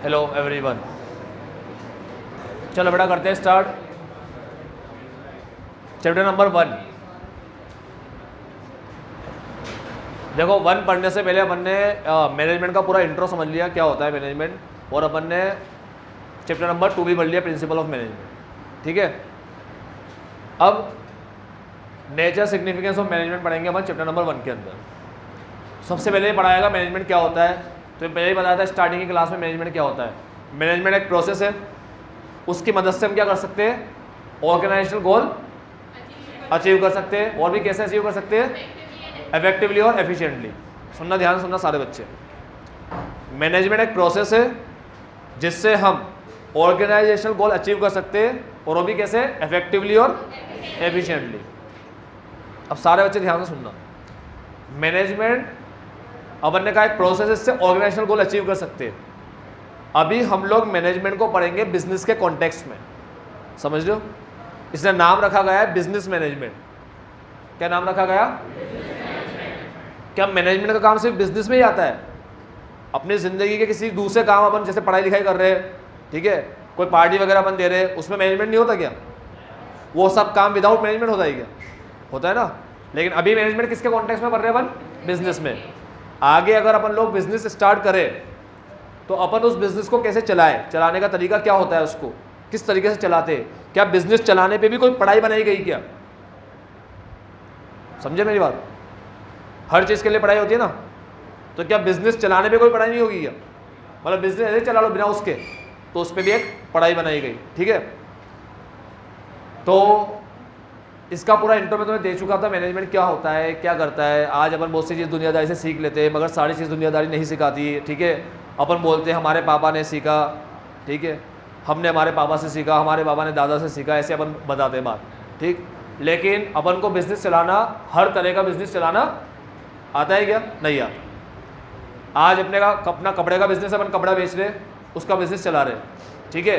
Hello everyone, चलो बेटा करते हैं स्टार्ट। Chapter number 1। देखो 1 पढ़ने से पहले अपन ने मैनेजमेंट का पूरा इंट्रो समझ लिया, क्या होता है मैनेजमेंट, और अपन ने चैप्टर नंबर 2 भी पढ़ लिया, प्रिंसिपल ऑफ मैनेजमेंट। ठीक है, अब नेचर सिग्निफिकेंस ऑफ मैनेजमेंट पढ़ेंगे अपन चैप्टर नंबर 1 के अंदर। सबसे पहले पढ़ाएगा मैनेजमेंट क्या होता है। तो पहले ही बताया था स्टार्टिंग की क्लास में मैनेजमेंट क्या होता है। मैनेजमेंट एक प्रोसेस है, उसकी मदद से हम क्या कर सकते हैं, ऑर्गेनाइजेशनल गोल अचीव कर सकते हैं। और भी कैसे अचीव कर सकते हैं, इफेक्टिवली और एफिशिएंटली। सुनना, ध्यान से सुनना सारे बच्चे। मैनेजमेंट एक प्रोसेस है जिससे हम ऑर्गेनाइजेशनल गोल अचीव कर सकते हैं, और वो भी कैसे, इफेक्टिवली और एफिशिएंटली। अब सारे बच्चे ध्यान से सुनना। मैनेजमेंट अपन ने कहा एक प्रोसेस, इससे ऑर्गेनाइजेशनल गोल अचीव कर सकते हैं। अभी हम लोग मैनेजमेंट को पढ़ेंगे बिजनेस के कॉन्टेक्स्ट में, समझ लो। इसलिए नाम रखा गया है बिजनेस मैनेजमेंट। क्या नाम रखा गया? क्या मैनेजमेंट का काम सिर्फ बिजनेस में ही आता है? अपनी ज़िंदगी के किसी दूसरे काम अपन जैसे पढ़ाई लिखाई कर रहे हैं, ठीक है, कोई पार्टी वगैरह अपन दे रहे हैं, उसमें मैनेजमेंट नहीं होता क्या? वो सब काम विदाउट मैनेजमेंट होता है क्या? होता है ना। लेकिन अभी मैनेजमेंट किसके कॉन्टेक्स्ट में पढ़ रहे हैं अपन? बिजनेस में। आगे अगर अपन लोग बिजनेस स्टार्ट करें तो अपन उस बिजनेस को कैसे चलाएं, चलाने का तरीका क्या होता है, उसको किस तरीके से चलाते हैं। क्या बिजनेस चलाने पे भी कोई पढ़ाई बनाई गई क्या? समझे मेरी बात? हर चीज़ के लिए पढ़ाई होती है ना, तो क्या बिजनेस चलाने पे कोई पढ़ाई नहीं होगी क्या? मतलब बिजनेस ऐसे चला लो बिना उसके, तो उस पर भी एक पढ़ाई बनाई गई। ठीक है, तो इसका पूरा इंट्रो में तुम्हें दे चुका था, मैनेजमेंट क्या होता है, क्या करता है। आज अपन बहुत सी चीज़ दुनियादारी से सीख लेते हैं, मगर सारी चीज़ दुनियादारी नहीं सिखाती। ठीक है, अपन बोलते हैं हमारे पापा ने सीखा, ठीक है, हमने हमारे पापा से सीखा, हमारे पापा ने दादा से सीखा, ऐसे अपन बताते हैं बात। ठीक, लेकिन अपन को बिजनेस चलाना, हर तरह का बिजनेस चलाना आता है क्या? नहीं आता। आज अपना कपड़े का बिजनेस है, अपन कपड़ा बेच रहे, उसका बिजनेस चला रहे। ठीक है,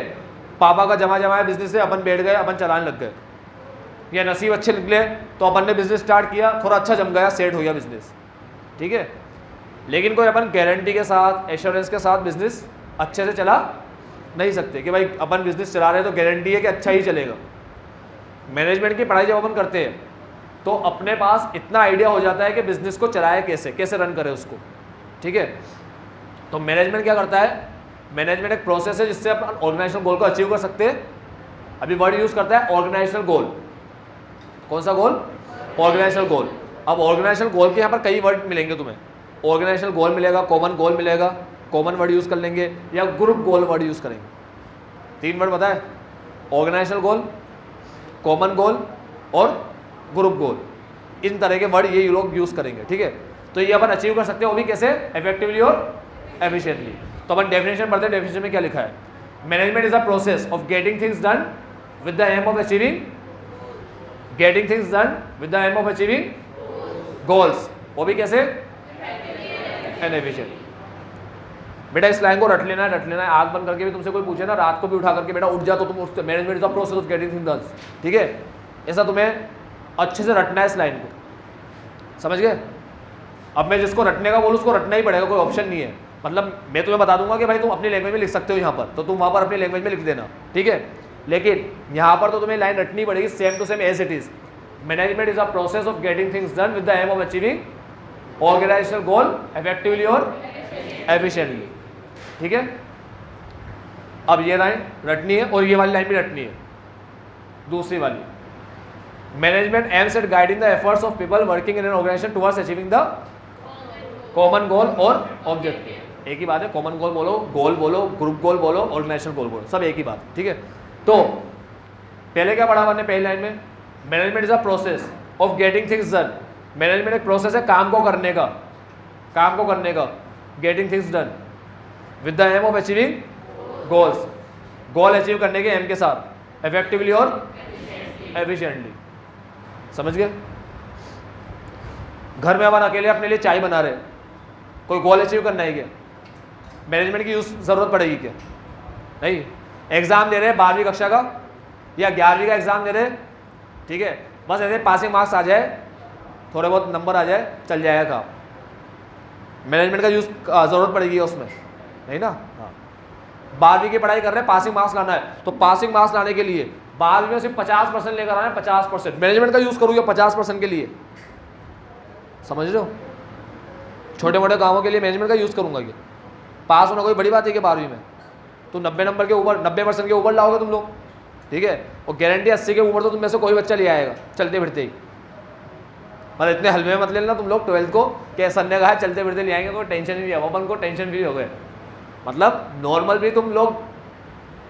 पापा का जमाया बिजनेस है, अपन बैठ गए, अपन चलाने लग गए। या नसीब अच्छे निकले तो अपन ने बिजनेस स्टार्ट किया, थोड़ा अच्छा जम गया, सेट हो गया बिजनेस। ठीक है, लेकिन कोई अपन गारंटी के साथ, एश्योरेंस के साथ बिजनेस अच्छे से चला नहीं सकते कि भाई अपन बिजनेस चला रहे हैं तो गारंटी है कि अच्छा ही चलेगा। मैनेजमेंट की पढ़ाई जब अपन करते हैं तो अपने पास इतना आइडिया हो जाता है कि बिजनेस को चलाए कैसे, कैसे रन करे उसको। ठीक है, तो मैनेजमेंट क्या करता है? मैनेजमेंट एक प्रोसेस है जिससे अपन ऑर्गेनाइजेशनल गोल को अचीव कर सकते हैं। अभी वर्ड यूज करता है ऑर्गेनाइजेशनल गोल। कौन सा गोल? ऑर्गेनाइजेशनल गोल। अब ऑर्गेनाइजेशनल गोल के यहाँ पर कई वर्ड मिलेंगे तुम्हें। ऑर्गेनाइजेशनल गोल मिलेगा, कॉमन गोल मिलेगा, कॉमन वर्ड यूज कर लेंगे, या ग्रुप गोल वर्ड यूज करेंगे। 3 वर्ड पता है? ऑर्गेनाइजेशनल गोल, कॉमन गोल और ग्रुप गोल। इन तरह के वर्ड ये लोग यूज करेंगे। ठीक है, तो ये अपन अचीव कर सकते हैं, वो भी कैसे, इफेक्टिवली और एफिशिएंटली। तो अपन डेफिनेशन पढ़ते हैं। डेफिनेशन में क्या लिखा है? Management is a process of getting things done with the aim of achieving goals, वो भी कैसे, एंड एफिशिएंट। बेटा इस लाइन को रट लेना है। आग बंद करके भी तुमसे कोई पूछे ना, रात को भी उठा करके बेटा उठ जा, तो तुम उठते। Management is the process of getting things done. ठीक है, ऐसा तुम्हें अच्छे से रटना है इस लाइन को, समझ गए? अब मैं जिसको रटने का बोलूँ उसको रटना ही पड़ेगा, कोई ऑप्शन नहीं है। मतलब मैं तुम्हें बता दूंगा कि भाई तुम अपनी लैंग्वेज में लिख सकते हो यहाँ पर, तो तुम वहाँ पर अपनी लैंग्वेज में लिख देना। ठीक है, लेकिन यहाँ पर तो तुम्हें लाइन रटनी पड़ेगी same to same as it is. Management is a process of getting things done with the aim of achieving organisational goal effectively और एफिशिएंटली। ठीक है, अब ये लाइन रटनी है और ये वाली लाइन भी रटनी है, दूसरी वाली। Management aims at guiding the efforts of people working in an organisation towards achieving the common goal और ऑब्जेक्टिव। एक ही बात है, कॉमन गोल बोलो, गोल बोलो, ग्रुप गोल बोलो, ऑर्गेनाइजेशनल गोल बोलो, सब एक ही बात। ठीक है, तो पहले क्या पढ़ा हमने पहली लाइन में? Management is a process of getting things done. Management एक प्रोसेस है काम को करने का, getting things done with the aim of achieving goals, goal achieve करने के एम के साथ, इफेक्टिवली और एफिशिएंटली। समझ गए? घर में अपन अकेले अपने लिए चाय बना रहे, कोई गोल अचीव करना है क्या? मैनेजमेंट की जरूरत पड़ेगी क्या? नहीं। एग्जाम दे रहे 12वीं कक्षा का या 11वीं का एग्जाम दे रहे, ठीक है, बस ऐसे पासिंग मार्क्स आ जाए, थोड़े बहुत नंबर आ जाए, चल जाएगा काम। मैनेजमेंट का यूज जरूरत पड़ेगी उसमें, नहीं ना? हाँ, 12वीं की पढ़ाई कर रहे हैं, पासिंग मार्क्स लाना है, तो पासिंग मार्क्स लाने के लिए 12वीं में सिर्फ 50% लेकर आना है, 50%। मैनेजमेंट का यूज करूँगा 50% के लिए, समझ रहे हो? छोटे मोटे कामों के लिए मैनेजमेंट का यूज करूँगा। ये पास होना कोई बड़ी बात है कि 12वीं में तो 90 नंबर के ऊपर, 90% के ऊपर लाओगे तुम लोग, ठीक है? और गारंटी 80 के ऊपर तो तुम में से कोई बच्चा ले आएगा चलते फिरते ही। और इतने हलवे मत लेना तुम लोग 12th को कि सर ने कहा चलते फिरते ले आएंगे, कोई टेंशन ही नहीं है, अपन को टेंशन फ्री हो गए। मतलब नॉर्मल भी तुम लोग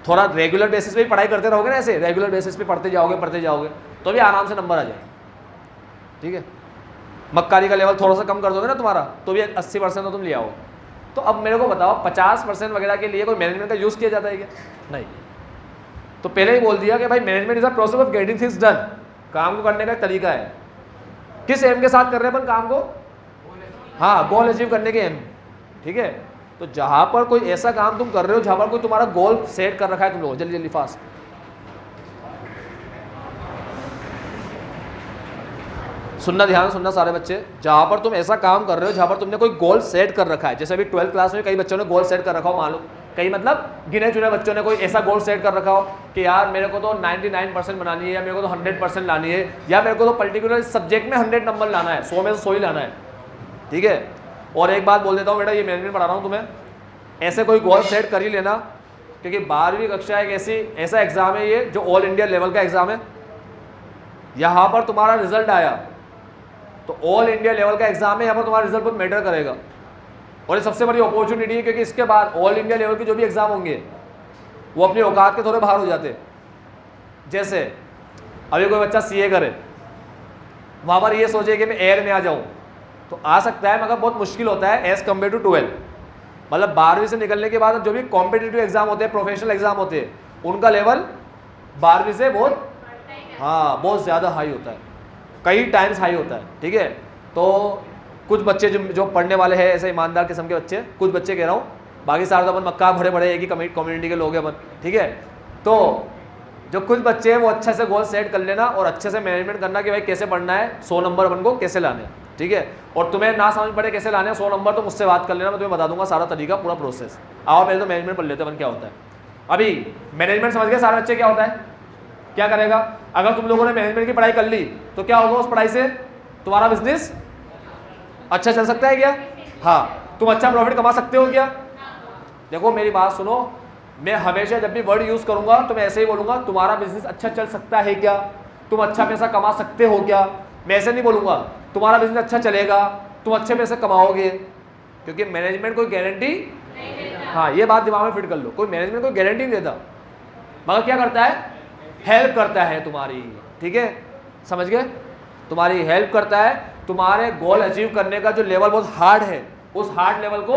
थोड़ा रेगुलर बेसिस पे ही पढ़ाई करते रहोगे ना, ऐसे रेगुलर बेसिस पे पढ़ते जाओगे तो भी आराम से नंबर आ जाए, ठीक है? मक्कारी का लेवल थोड़ा सा कम कर दोगे ना तुम्हारा तो भी 80% तो तुम ले आओ। तो अब मेरे को बताओ 50% वगैरह के लिए कोई मैनेजमेंट का यूज़ किया जाता है क्या? नहीं। तो पहले ही बोल दिया कि भाई management is a process of getting things done, काम को करने का एक तरीका है। किस एम के साथ कर रहे हैं अपन काम को? हाँ, गोल अचीव करने के एम, ठीक है? तो जहां पर कोई ऐसा काम तुम कर रहे हो जहां पर कोई तुम्हारा गोल सेट कर रखा है तुम लोगों, जल्दी जल्दी फास्ट, सुनना, ध्यान सुनना सारे बच्चे। जहां पर तुम ऐसा काम कर रहे हो जहां पर तुमने कोई गोल सेट कर रखा है, जैसे अभी 12th क्लास में कई बच्चों ने गोल सेट कर रखा हो, मान लो कई मतलब गिने चुने बच्चों ने कोई ऐसा गोल सेट कर रखा हो कि यार मेरे को तो 99% बनानी है, या मेरे को तो 100% लानी है, या मेरे को तो पर्टिकुलर सब्जेक्ट में 100 नंबर लाना है, 100 में से 100 ही लाना है, ठीक है? और एक बात बोल देता हूँ बेटा, ये मैनेजमेंट पढ़ा रहा हूँ तुम्हें, ऐसे कोई गोल सेट कर ही लेना, क्योंकि 12वीं कक्षा एक ऐसा एग्जाम है ये जो ऑल इंडिया लेवल का एग्जाम है। यहाँ पर तुम्हारा रिजल्ट आया तो ऑल इंडिया लेवल का एग्जाम है, यहाँ पर तुम्हारा रिजल्ट बहुत मैटर करेगा। और ये सबसे बड़ी अपॉर्चुनिटी है, क्योंकि इसके बाद ऑल इंडिया लेवल के जो भी एग्जाम होंगे वो अपनी औकात के थोड़े बाहर हो जाते। जैसे अभी कोई बच्चा सीए करे, वहाँ पर ये सोचे कि मैं एयर में आ जाऊँ, तो आ सकता है, मगर बहुत मुश्किल होता है एज कम्पेयर टू 12। मतलब 12वीं से निकलने के बाद जो भी कॉम्पिटिटिव एग्जाम होते हैं, प्रोफेशनल एग्जाम होते हैं, उनका लेवल 12वीं से बहुत, हाँ, बहुत ज़्यादा हाई होता है, कई टाइम्स हाई होता है, ठीक है? तो कुछ बच्चे जो पढ़ने वाले हैं, ऐसे ईमानदार किस्म के बच्चे, कुछ बच्चे कह रहा हूँ, बाकी सारे तो अपन मक्का भरे भरे एक ही कम्युनिटी के लोग हैं अपन, ठीक है? तो जो कुछ बच्चे हैं वो अच्छे से गोल सेट कर लेना और अच्छे से मैनेजमेंट करना कि भाई कैसे पढ़ना है, 100 नंबर अपन को कैसे लाने हैं, ठीक है? और तुम्हें ना समझ पड़े कैसे लाने हैं 100 नंबर, तो मुझसे बात कर लेना, मैं तुम्हें बता दूंगा सारा तरीका, पूरा प्रोसेस। आओ पहले तो मैनेजमेंट पढ़ लेते हैं अपन क्या होता है। अभी मैनेजमेंट समझ गए सारे बच्चे क्या होता है, क्या करेगा? अगर तुम लोगों ने मैनेजमेंट की पढ़ाई कर ली तो क्या होगा? उस पढ़ाई से तुम्हारा बिजनेस अच्छा चल सकता है क्या? हाँ, तुम अच्छा प्रॉफिट कमा सकते हो क्या? देखो मेरी बात सुनो, मैं हमेशा जब भी वर्ड यूज करूंगा तो मैं ऐसे ही बोलूंगा, तुम्हारा बिजनेस अच्छा चल सकता है क्या, तुम अच्छा पैसा कमा सकते हो क्या। मैं ऐसे नहीं बोलूंगा तुम्हारा बिजनेस अच्छा चलेगा, तुम अच्छे पैसे कमाओगे, क्योंकि मैनेजमेंट कोई गारंटी, हाँ ये बात दिमाग में फिट कर लो, कोई मैनेजमेंट कोई गारंटी नहीं देता, मगर क्या करता है? हेल्प करता है तुम्हारी, ठीक है, समझ गए? तुम्हारी हेल्प करता है, तुम्हारे गोल अचीव करने का जो लेवल बहुत हार्ड है उस हार्ड लेवल को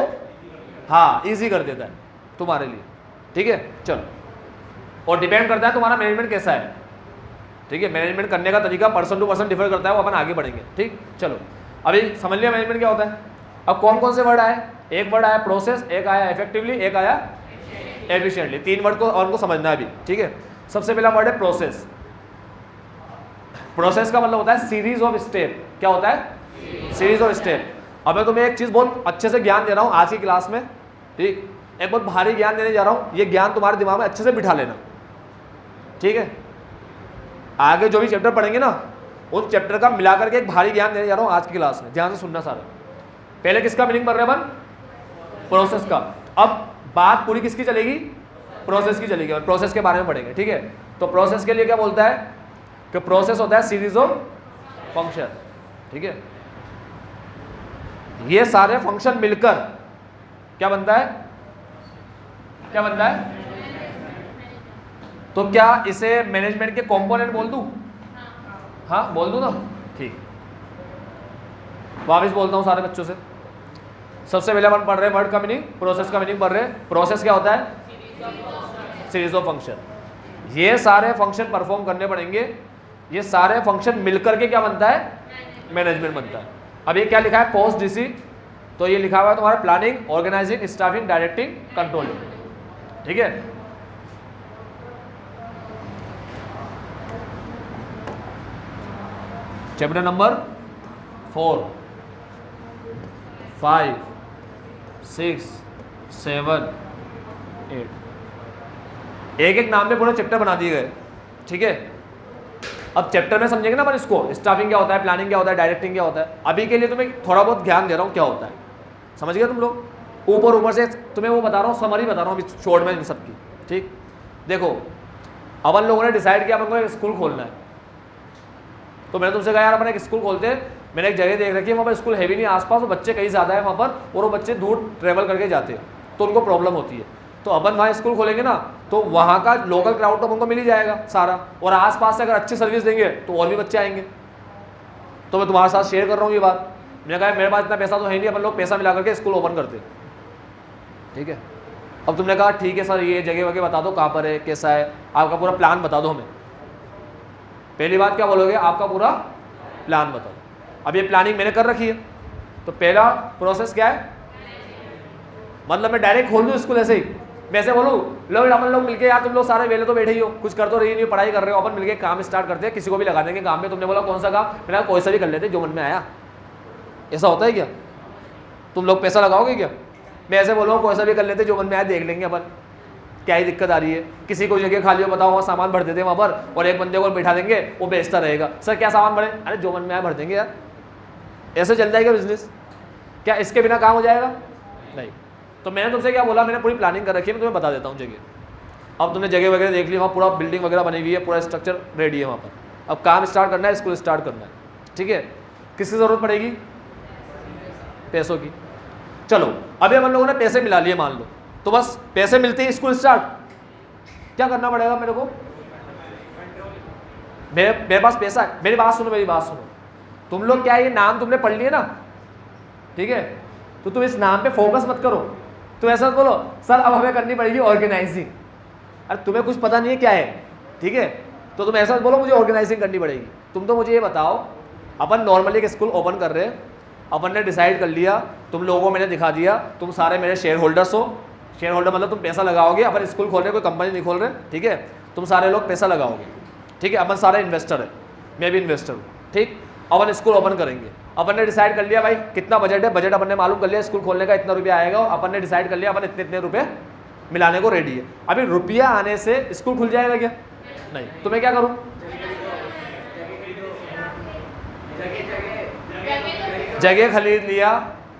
हाँ इजी कर देता है तुम्हारे लिए, ठीक है। चलो, और डिपेंड करता है तुम्हारा मैनेजमेंट कैसा है, ठीक है। मैनेजमेंट करने का तरीका पर्सन टू पर्सन डिफर करता है, वो अपन आगे बढ़ेंगे, ठीक। चलो अभी समझ लिया मैनेजमेंट क्या होता है। अब कौन कौन से वर्ड आए? एक वर्ड आया प्रोसेस, एक आया इफेक्टिवली, एक आया एफिशिएंटली। तीन वर्ड को और को समझना है अभी, ठीक है। सबसे पहला वर्ड है प्रोसेस। प्रोसेस का मतलब होता है सीरीज ऑफ स्टेप। क्या होता है? Series of step. अब मैं तुम्हें एक चीज बहुत अच्छे से ज्ञान दे रहा हूँ आज की क्लास में, ठीक। एक बहुत भारी ज्ञान देने जा रहा हूँ, ये ज्ञान तुम्हारे दिमाग में अच्छे से बिठा लेना, ठीक है। आगे जो भी चैप्टर पढ़ेंगे ना, उन चैप्टर का मिलाकर के एक भारी ज्ञान देने जा रहा हूँ आज की क्लास में, ध्यान से सुनना सारा। पहले किसका मीनिंग पढ़ रहे हैं अपन? प्रोसेस का। अब बात पूरी किसकी चलेगी? प्रोसेस की चलेगी, और प्रोसेस के बारे में पढ़ेंगे, ठीक है। तो प्रोसेस के लिए क्या बोलता है कि प्रोसेस होता है सीरीज ऑफ फंक्शन, ठीक है। ये सारे फंक्शन मिलकर क्या बनता है? क्या बनता है? तो क्या इसे मैनेजमेंट के कंपोनेंट बोल दूं? हाँ बोल दूं ना, ठीक। वापस बोलता हूं सारे बच्चों से। सबसे पहले अपन पढ़ रहे हैं वर्ड का मीनिंग, प्रोसेस का मीनिंग पढ़ रहे हैं। प्रोसेस क्या होता है? Series of function. ये सारे फंक्शन परफॉर्म करने पड़ेंगे, ये सारे फंक्शन मिलकर के क्या बनता है? मैनेजमेंट बनता है। अब ये क्या लिखा है? पोस्ट डीसी, तो ये लिखा हुआ है तुम्हारा planning, organising, staffing, directing, controlling, ठीक है। चैप्टर नंबर 4, 5, 6, 7, 8 एक एक नाम पे पूरे चैप्टर बना दिए गए, ठीक है। अब चैप्टर में समझेंगे ना अपन इसको, स्टाफिंग क्या होता है, प्लानिंग क्या होता है, डायरेक्टिंग क्या होता है। अभी के लिए तुम्हें थोड़ा बहुत ज्ञान दे रहा हूँ क्या होता है, समझ गए तुम लोग। ऊपर से तुम्हें वो बता रहा हूँ, समरी बता रहा हूँ अभी शॉर्ट में इन सबकी, ठीक। देखो अपन लोगों ने डिसाइड किया अपन को एक स्कूल खोलना है, तो मैंने तुमसे कहा यार अपन एक स्कूल खोलते हैं। मैंने एक जगह देख रखी है, वहाँ पर स्कूल है भी नहीं आसपास, वो बच्चे कहीं ज़्यादा है वहाँ पर, और वो बच्चे दूर ट्रेवल करके जाते हैं तो उनको प्रॉब्लम होती है। तो अपन वहाँ स्कूल खोलेंगे ना, तो वहाँ का लोकल क्राउड तो उनको मिल ही जाएगा सारा, और आसपास से अगर अच्छी सर्विस देंगे तो और भी बच्चे आएंगे। तो मैं तुम्हारे साथ शेयर कर रहा हूँ ये बात। मैंने कहा मेरे पास इतना पैसा तो है नहीं, अपन लोग पैसा मिला करके स्कूल ओपन करते, ठीक है। अब तुमने कहा ठीक है सर ये जगह वगैरह बता दो कहाँ पर है, कैसा है, आपका पूरा प्लान बता दो हमें। पहली बात क्या बोलोगे, आपका पूरा प्लान बताओ। अब ये प्लानिंग मैंने कर रखी है, तो पहला प्रोसेस क्या है, मतलब मैं डायरेक्ट खोल दूँ स्कूल ऐसे ही, मैं ऐसे बोलूँ लो अपन लोग मिलके, यार तुम लोग सारे वेले तो बैठे ही हो, कुछ कर तो रही नहीं, पढ़ाई कर रहे हो, अपन मिलके काम स्टार्ट करते हैं, किसी को भी लगा देंगे काम में। तुमने बोला कौन सा काम, मैंने कहा कोई सा भी कर लेते जो मन में आया। ऐसा होता है क्या, तुम लोग पैसा लगाओगे क्या? मैं ऐसे बोलूँ कोई सा भी कर लेते जो मन में आया, देख लेंगे अपन, क्या ही दिक्कत आ रही है। किसी को जगह खाली हो बताओ, वहाँ सामान भर देते हैं वहाँ पर, और एक बंदे को बैठा देंगे, वो बेचता रहेगा। सर क्या सामान भरे, अरे जो मन में आया भर देंगे यार। ऐसे चल जाएगा बिजनेस क्या, इसके बिना काम हो जाएगा? नहीं। तो मैंने तुमसे क्या बोला, मैंने पूरी प्लानिंग कर रखी है, मैं तुम्हें बता देता हूँ जगह। अब तुमने जगह वगैरह देख ली, वहाँ पूरा बिल्डिंग वगैरह बनी हुई है, पूरा स्ट्रक्चर रेडी है वहाँ पर। अब काम स्टार्ट करना है, स्कूल स्टार्ट करना है, ठीक है। किसकी ज़रूरत पड़ेगी? पैसों की। चलो अभी हम लोगों ने पैसे मिला लिए मान लो, तो बस पैसे मिलते ही स्कूल स्टार्ट। क्या करना पड़ेगा मेरे को? मेरे पास पैसा है, मेरी बात सुनो। तुम लोग क्या ये नाम तुमने पढ़ लिए ना, ठीक है, तो तुम इस नाम पे फोकस मत करो। तुम ऐसा बोलो सर अब हमें करनी पड़ेगी ऑर्गेनाइजिंग। अरे तुम्हें कुछ पता नहीं है क्या है, ठीक है, तो तुम ऐसा बोलो मुझे ऑर्गेनाइजिंग करनी पड़ेगी। तुम तो मुझे ये बताओ, अपन नॉर्मली एक स्कूल ओपन कर रहे हैं, अपन ने डिसाइड कर लिया, तुम लोगों को मैंने दिखा दिया, तुम सारे मेरे शेयर होल्डर्स हो। शेयर होल्डर मतलब तुम पैसा लगाओगे, अपन स्कूल खोल रहे, कोई कंपनी नहीं खोल रहे, ठीक है, तुम सारे लोग पैसा लगाओगे, ठीक है। अपन सारे इन्वेस्टर है, मैं भी इन्वेस्टर हूँ, ठीक। अपन स्कूल ओपन करेंगे, अपन ने डिसाइड कर लिया भाई कितना बजट है, बजट अपन ने मालूम कर लिया, स्कूल खोलने का इतना रुपया आएगा, और अपन ने डिसाइड कर लिया अपन इतने रुपये मिलाने को रेडी है। अभी रुपया आने से स्कूल खुल जाएगा क्या? नहीं। तो मैं क्या करूँ? जगह खरीद लिया,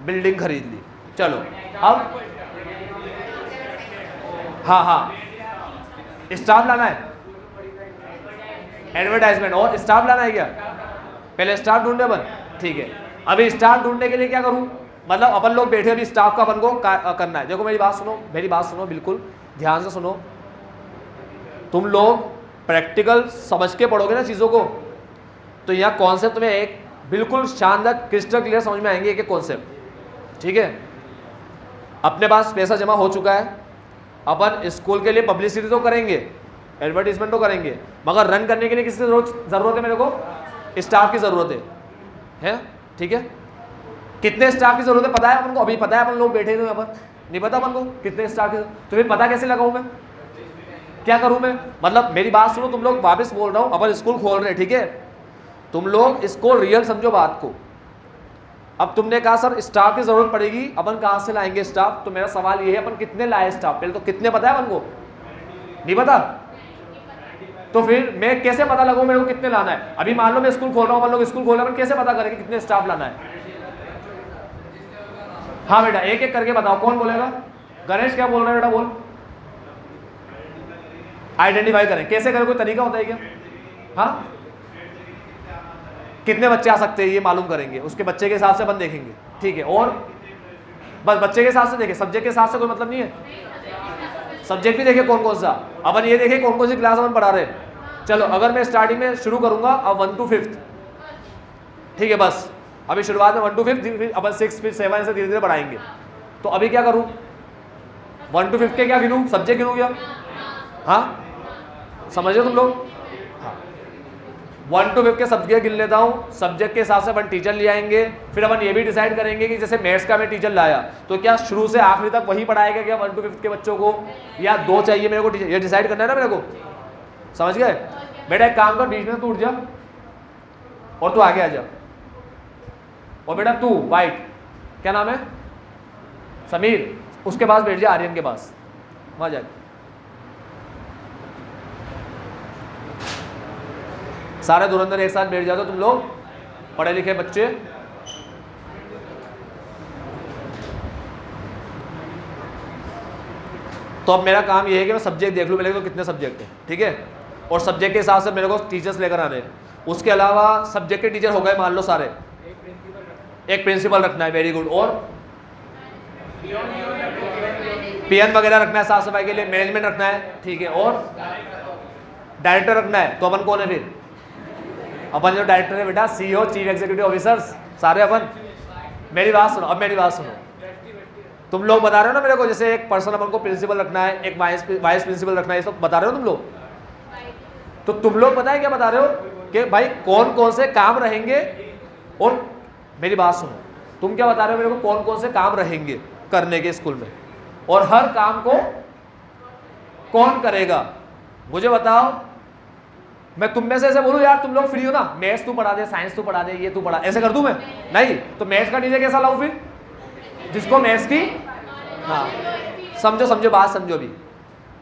बिल्डिंग खरीद ली, चलो अब हाँ स्टाफ लाना है, एडवर्टाइजमेंट और स्टाफ लाना है क्या? पहले स्टाफ ढूंढे अपन, ठीक है। अभी स्टाफ ढूंढने के लिए क्या करूं, मतलब अपन लोग बैठे, अभी स्टाफ का अपन को करना है। देखो मेरी बात सुनो बिल्कुल ध्यान से सुनो। तुम लोग प्रैक्टिकल समझ के पढ़ोगे ना चीज़ों को, तो यहाँ कॉन्सेप्ट तुम्हें एक बिल्कुल शानदार क्रिस्टल क्लियर समझ में आएंगे एक कॉन्सेप्ट, ठीक है। अपने पास पैसा जमा हो चुका है, अपन स्कूल के लिए पब्लिसिटी तो करेंगे, एडवर्टीजमेंट तो करेंगे, मगर रन करने के लिए किसकी ज़रूरत है? मेरे को स्टाफ की ज़रूरत है, ठीक है। कितने स्टाफ की ज़रूरत है पता है अपन को? अभी पता है अपन लोग बैठे थे यहाँ पर, नहीं पता अपन को कितने स्टाफ की। तो फिर पता कैसे लगाऊँ मैं, क्या करूँ मैं? मतलब मेरी बात सुनो, तुम लोग वापस बोल रहा हूँ, अपन स्कूल खोल रहे हैं, ठीक है, तुम लोग इसको रियल समझो बात को। अब तुमने कहा सर स्टाफ की जरूरत पड़ेगी, अपन कहाँ से लाएंगे स्टाफ? तो मेरा सवाल ये है अपन कितने लाए स्टाफ? पहले तो कितने पता है अपन को? नहीं पता, तो फिर मैं कैसे पता लगाऊं मेरे को कितने लाना है? अभी मान लो मैं स्कूल खोल रहा हूँ, अपन लोग स्कूल खोल रहे हैं, अपन कैसे पता करेंगे कितने स्टाफ लाना है? हाँ बेटा एक एक करके बताओ, कौन बोलेगा? गणेश क्या बोल रहा है बेटा, बोल। आइडेंटिफाई करें, कैसे करें, कोई तरीका होता है क्या? हाँ, कितने बच्चे आ सकते हैं ये मालूम करेंगे, उसके बच्चे के हिसाब से अपन देखेंगे, ठीक है। और बस बच्चे के हिसाब से देखें, सब्जेक्ट के हिसाब से कोई मतलब नहीं है। सब्जेक्ट भी देखे कौन कौन सा, अपन ये देखें कौन कौन सी क्लास अपन पढ़ा रहे हैं। चलो अगर मैं स्टार्टिंग में शुरू करूंगा अब 1 to 5, ठीक है, बस अभी शुरुआत में 1 to 5, फिर अपन 6 फिर 7 ऐसे धीरे धीरे बढ़ाएंगे। तो अभी क्या करूँ, 1 to 5 के क्या गिनूँ, सब्जेक्ट गिनूँ क्या? हाँ समझ रहे तुम लोग? 1 to 5 के सब्जेक्ट गिन लेता हूँ, सब्जेक्ट के हिसाब से अपन टीचर ले आएंगे। फिर अपन ये भी डिसाइड करेंगे कि जैसे मैथ्स का मैं टीचर लाया तो क्या शुरू से आखिरी तक वही पढ़ाएगा क्या 1 to 5 के बच्चों को, या 2 चाहिए मेरे को टीचर, ये डिसाइड करना है ना मेरे को। समझ गए बेटा? एक काम कर, बीच में तू उठ जा और तू आगे आ जा। और बेटा तू वाइट, क्या नाम है? समीर, उसके पास बैठ जा, आर्यन के पास, वहाँ जा। सारे धुरंधर एक साथ बैठ जाते हो तुम लोग, पढ़े लिखे बच्चे। तो अब मेरा काम ये है कि मैं सब्जेक्ट देख लूँ मेरे को कितने सब्जेक्ट हैं, ठीक है, और सब्जेक्ट के हिसाब से मेरे को टीचर्स लेकर आने हैं। उसके अलावा सब्जेक्ट के टीचर हो गए मान लो सारे, एक प्रिंसिपल रखना है, वेरी गुड, और पीएन वगैरह रखना है साफ सफाई के लिए, मैनेजमेंट रखना है, ठीक है, और डायरेक्टर रखना है। तो अपन कौन है फिर? अपन जो डायरेक्टर है बेटा, सीईओ, चीफ एग्जीक्यूटिव ऑफिसर्स, सारे अपन। मेरी बात सुनो, अब मेरी बात सुनो, तुम लोग बता रहे हो ना मेरे को, जैसे एक पर्सन अपन को प्रिंसिपल रखना है, एक वाइस प्रिंसिपल रखना है, ये सब बता रहे हो तुम लोग। तो तुम लोग पता है क्या बता रहे हो कि भाई कौन कौन से काम रहेंगे, और मेरी बात सुनो, तुम क्या बता रहे हो मेरे को, कौन कौन से काम रहेंगे करने के स्कूल में, और हर काम को कौन करेगा मुझे बताओ। मैं तुम में से ऐसे बोलूं यार तुम लोग फ्री हो ना, मैथ्स तू पढ़ा दे, साइंस तू पढ़ा दे, ये तू पढ़ा, ऐसे कर दूं मैं? नहीं, तो मैथ्स का टीचर कैसा लाऊं फिर, जिसको मैथ्स की, हाँ समझो समझो बात समझो। भी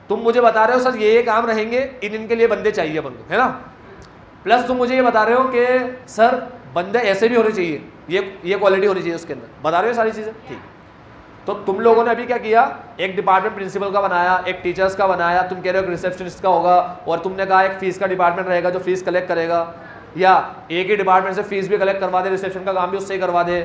तुम मुझे बता रहे हो सर ये काम रहेंगे, इनके लिए बंदे चाहिए अपन को, है ना, प्लस तुम मुझे ये बता रहे हो कि सर बंदे ऐसे भी होने चाहिए, ये क्वालिटी होनी चाहिए उसके अंदर, बता रहे हो सारी चीज़ें, ठीक। तो तुम लोगों ने अभी क्या किया, एक डिपार्टमेंट प्रिंसिपल का बनाया, एक टीचर्स का बनाया, तुम कह रहे हो रिसेप्शनिस्ट का होगा, और तुमने कहा एक फीस का डिपार्टमेंट रहेगा जो फीस कलेक्ट करेगा, या एक ही डिपार्टमेंट से फीस भी कलेक्ट करवा दे, रिसेप्शन का काम भी उससे ही करवा दे।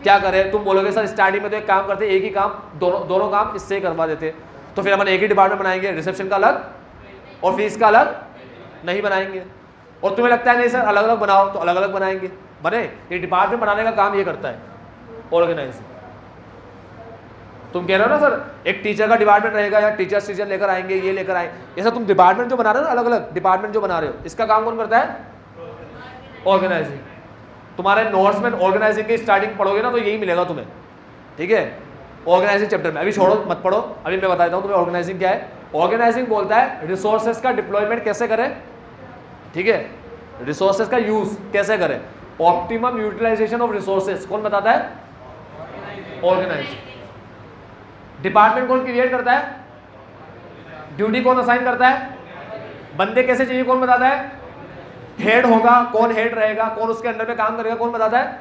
क्या करें, तुम बोलोगे सर स्टार्टिंग में तो एक काम करते, एक ही काम दोनों काम इससे ही करवा देते, तो फिर अपन एक ही डिपार्टमेंट बनाएंगे, रिसेप्शन का अलग और फीस का अलग नहीं बनाएंगे। और तुम्हें लगता है नहीं सर अलग अलग बनाओ, तो अलग अलग बनाएंगे, बने। ये डिपार्टमेंट बनाने का काम ये करता है, ऑर्गेनाइजिंग। तुम कह रहे हो ना सर एक टीचर का डिपार्टमेंट रहेगा, या टीचर लेकर आएंगे, ये लेकर आएंगे, ऐसा तुम डिपार्टमेंट जो बना रहे हो ना, अलग अलग डिपार्टमेंट जो बना रहे हो, इसका काम कौन करता है? ऑर्गेनाइजिंग। तुम्हारे नोट्स में ऑर्गेनाइजिंग की स्टार्टिंग पढ़ोगे ना तो यही मिलेगा तुम्हें, ठीक है, ऑर्गेनाइजिंग चैप्टर में। अभी छोड़ो मत पढ़ो, अभी मैं बता देता हूँ तुम्हें ऑर्गेनाइजिंग क्या है। ऑर्गेनाइजिंग बोलता है रिसोर्सेज का डिप्लॉयमेंट कैसे करें, ठीक है, रिसोर्सेज का यूज कैसे करें, ऑप्टिमम यूटिलाइजेशन ऑफ रिसोर्सेज कौन बताता है? ऑर्गेनाइजिंग। डिपार्टमेंट कौन क्रिएट करता है? ड्यूटी कौन असाइन करता है? बंदे कैसे चाहिए कौन बताता है? हेड होगा, कौन हेड रहेगा, कौन उसके अंडर में काम करेगा कौन बताता है?